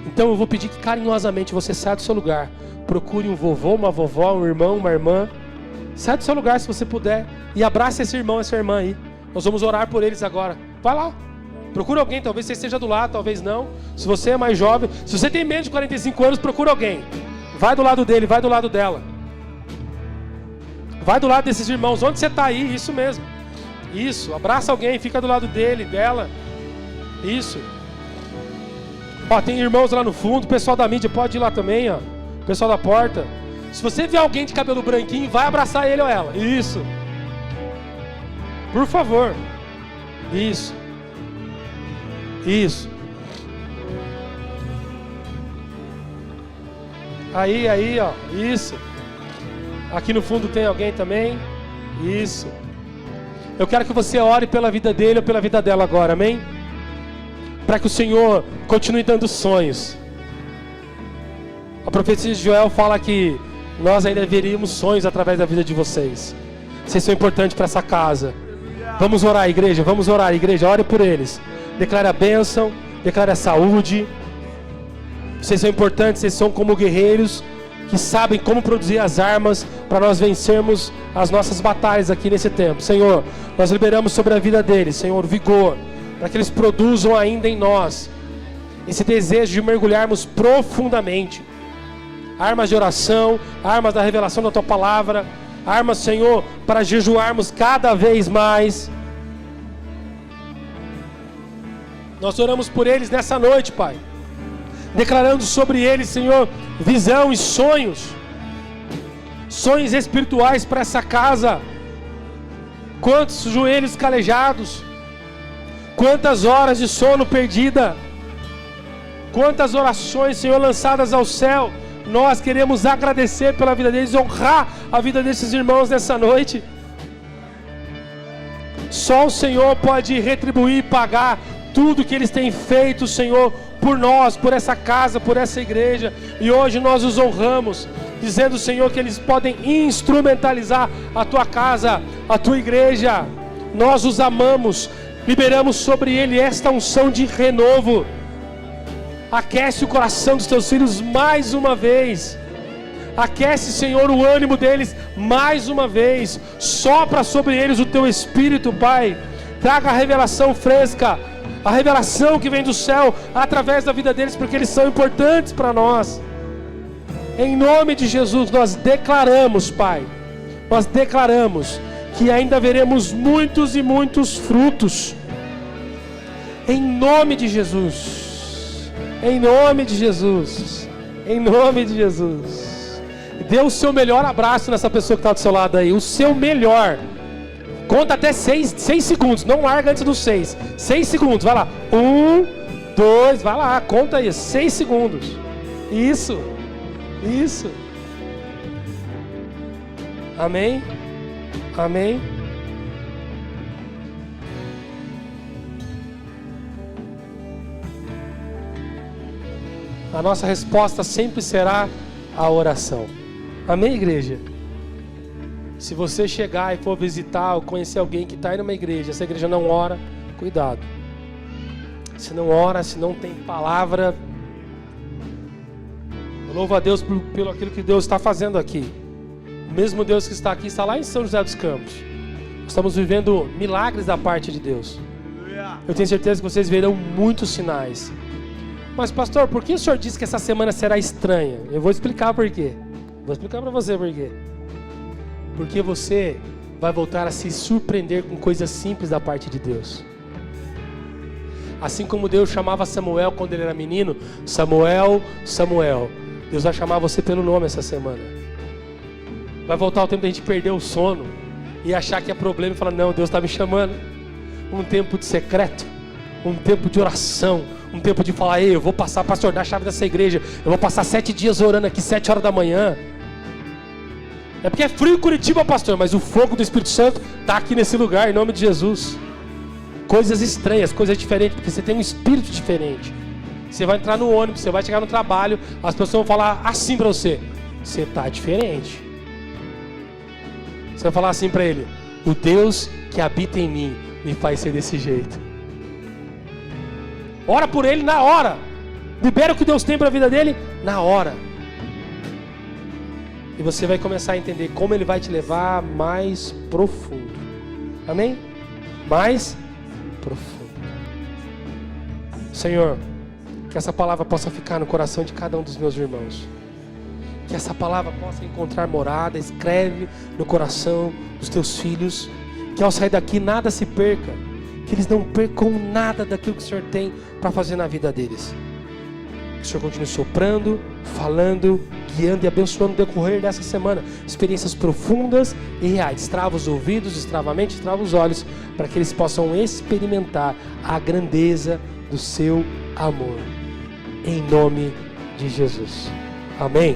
Então eu vou pedir que carinhosamente você saia do seu lugar. Procure um vovô, uma vovó, um irmão, uma irmã. Saia do seu lugar se você puder e abrace esse irmão, essa irmã aí. Nós vamos orar por eles agora. Vai lá. Procura alguém, talvez você esteja do lado, talvez não. Se você é mais jovem, se você tem menos de 45 anos, procura alguém. Vai do lado dele, vai do lado dela. Vai do lado desses irmãos. Onde você está aí? Isso mesmo. Isso. Abraça alguém, fica do lado dele, dela. Isso. Ó, tem irmãos lá no fundo. O pessoal da mídia pode ir lá também, ó. O pessoal da porta. Se você vê alguém de cabelo branquinho, vai abraçar ele ou ela. Isso. Por favor. Isso. Isso. Aí, ó. Isso. Aqui no fundo tem alguém também. Isso. Eu quero que você ore pela vida dele ou pela vida dela agora, amém? Para que o Senhor continue dando sonhos. A profecia de Joel fala que nós ainda veríamos sonhos através da vida de vocês. Vocês são importantes para essa casa. Vamos orar, igreja. Vamos orar, igreja. Ore por eles. Declare a bênção. Declare a saúde. Vocês são importantes. Vocês são como guerreiros que sabem como produzir as armas para nós vencermos as nossas batalhas aqui nesse tempo. Senhor, nós liberamos sobre a vida deles, Senhor, vigor, para que eles produzam ainda em nós esse desejo de mergulharmos profundamente. Armas de oração, armas da revelação da Tua Palavra, armas, Senhor, para jejuarmos cada vez mais. Nós oramos por eles nessa noite, Pai, declarando sobre eles, Senhor, visão e sonhos espirituais para essa casa. Quantos joelhos calejados, quantas horas de sono perdida, quantas orações, Senhor, lançadas ao céu. Nós queremos agradecer pela vida deles, honrar a vida desses irmãos nessa noite. Só o Senhor pode retribuir e pagar tudo que eles têm feito, Senhor, por nós, por essa casa, por essa igreja. E hoje nós os honramos, dizendo, Senhor, que eles podem instrumentalizar a Tua casa, a Tua igreja. Nós os amamos, Liberamos sobre ele esta unção de renovo. Aquece o coração dos teus filhos mais uma vez. Aquece, Senhor, o ânimo deles mais uma vez. Sopra sobre eles o teu Espírito, Pai. Traga a revelação fresca, a revelação que vem do céu através da vida deles, porque eles são importantes para nós. Em nome de Jesus, nós declaramos, Pai, nós declaramos que ainda veremos muitos e muitos frutos. Em nome de Jesus. Em nome de Jesus. Em nome de Jesus. Dê o seu melhor abraço nessa pessoa que está do seu lado aí. O seu melhor. Conta até 6 segundos. Não larga antes dos 6. 6 segundos. Vai lá. 1, 2. Vai lá. Conta aí. 6 segundos. Isso. Isso. Amém. Amém. A nossa resposta sempre será a oração. Amém, igreja? Se você chegar e for visitar ou conhecer alguém que está em uma igreja, essa igreja não ora, cuidado. Se não ora, se não tem palavra, eu louvo a Deus pelo aquilo que Deus está fazendo aqui. O mesmo Deus que está aqui está lá em São José dos Campos. Estamos vivendo milagres da parte de Deus. Eu tenho certeza que vocês verão muitos sinais. Mas pastor, por que o senhor disse que essa semana será estranha? Eu vou explicar por quê. Vou explicar para você por quê. Porque você vai voltar a se surpreender com coisas simples da parte de Deus. Assim como Deus chamava Samuel quando ele era menino, Samuel, Samuel. Deus vai chamar você pelo nome essa semana. Vai voltar o tempo da gente perder o sono e achar que é problema e falar, não, Deus está me chamando. Um tempo de secreto, um tempo de oração, um tempo de falar, ei, eu vou passar para tornar a chave dessa igreja, eu vou passar 7 dias orando aqui, 7 horas da manhã. É porque é frio em Curitiba, pastor, mas o fogo do Espírito Santo está aqui nesse lugar, em nome de Jesus. Coisas estranhas, coisas diferentes, porque você tem um espírito diferente. Você vai entrar no ônibus, você vai chegar no trabalho, as pessoas vão falar assim para você, você está diferente. Você vai falar assim para ele, o Deus que habita em mim me faz ser desse jeito. Ora por ele na hora. Libera o que Deus tem para a vida dele na hora. E você vai começar a entender como ele vai te levar mais profundo. Amém? Mais profundo. Senhor, que essa palavra possa ficar no coração de cada um dos meus irmãos. Que essa palavra possa encontrar morada. Escreve no coração dos teus filhos. Que ao sair daqui nada se perca. Que eles não percam nada daquilo que o Senhor tem para fazer na vida deles. Que o Senhor continue soprando, falando, guiando e abençoando no decorrer dessa semana. Experiências profundas e reais. Destrava os ouvidos, destrava a mente, destrava os olhos, para que eles possam experimentar a grandeza do seu amor. Em nome de Jesus. Amém.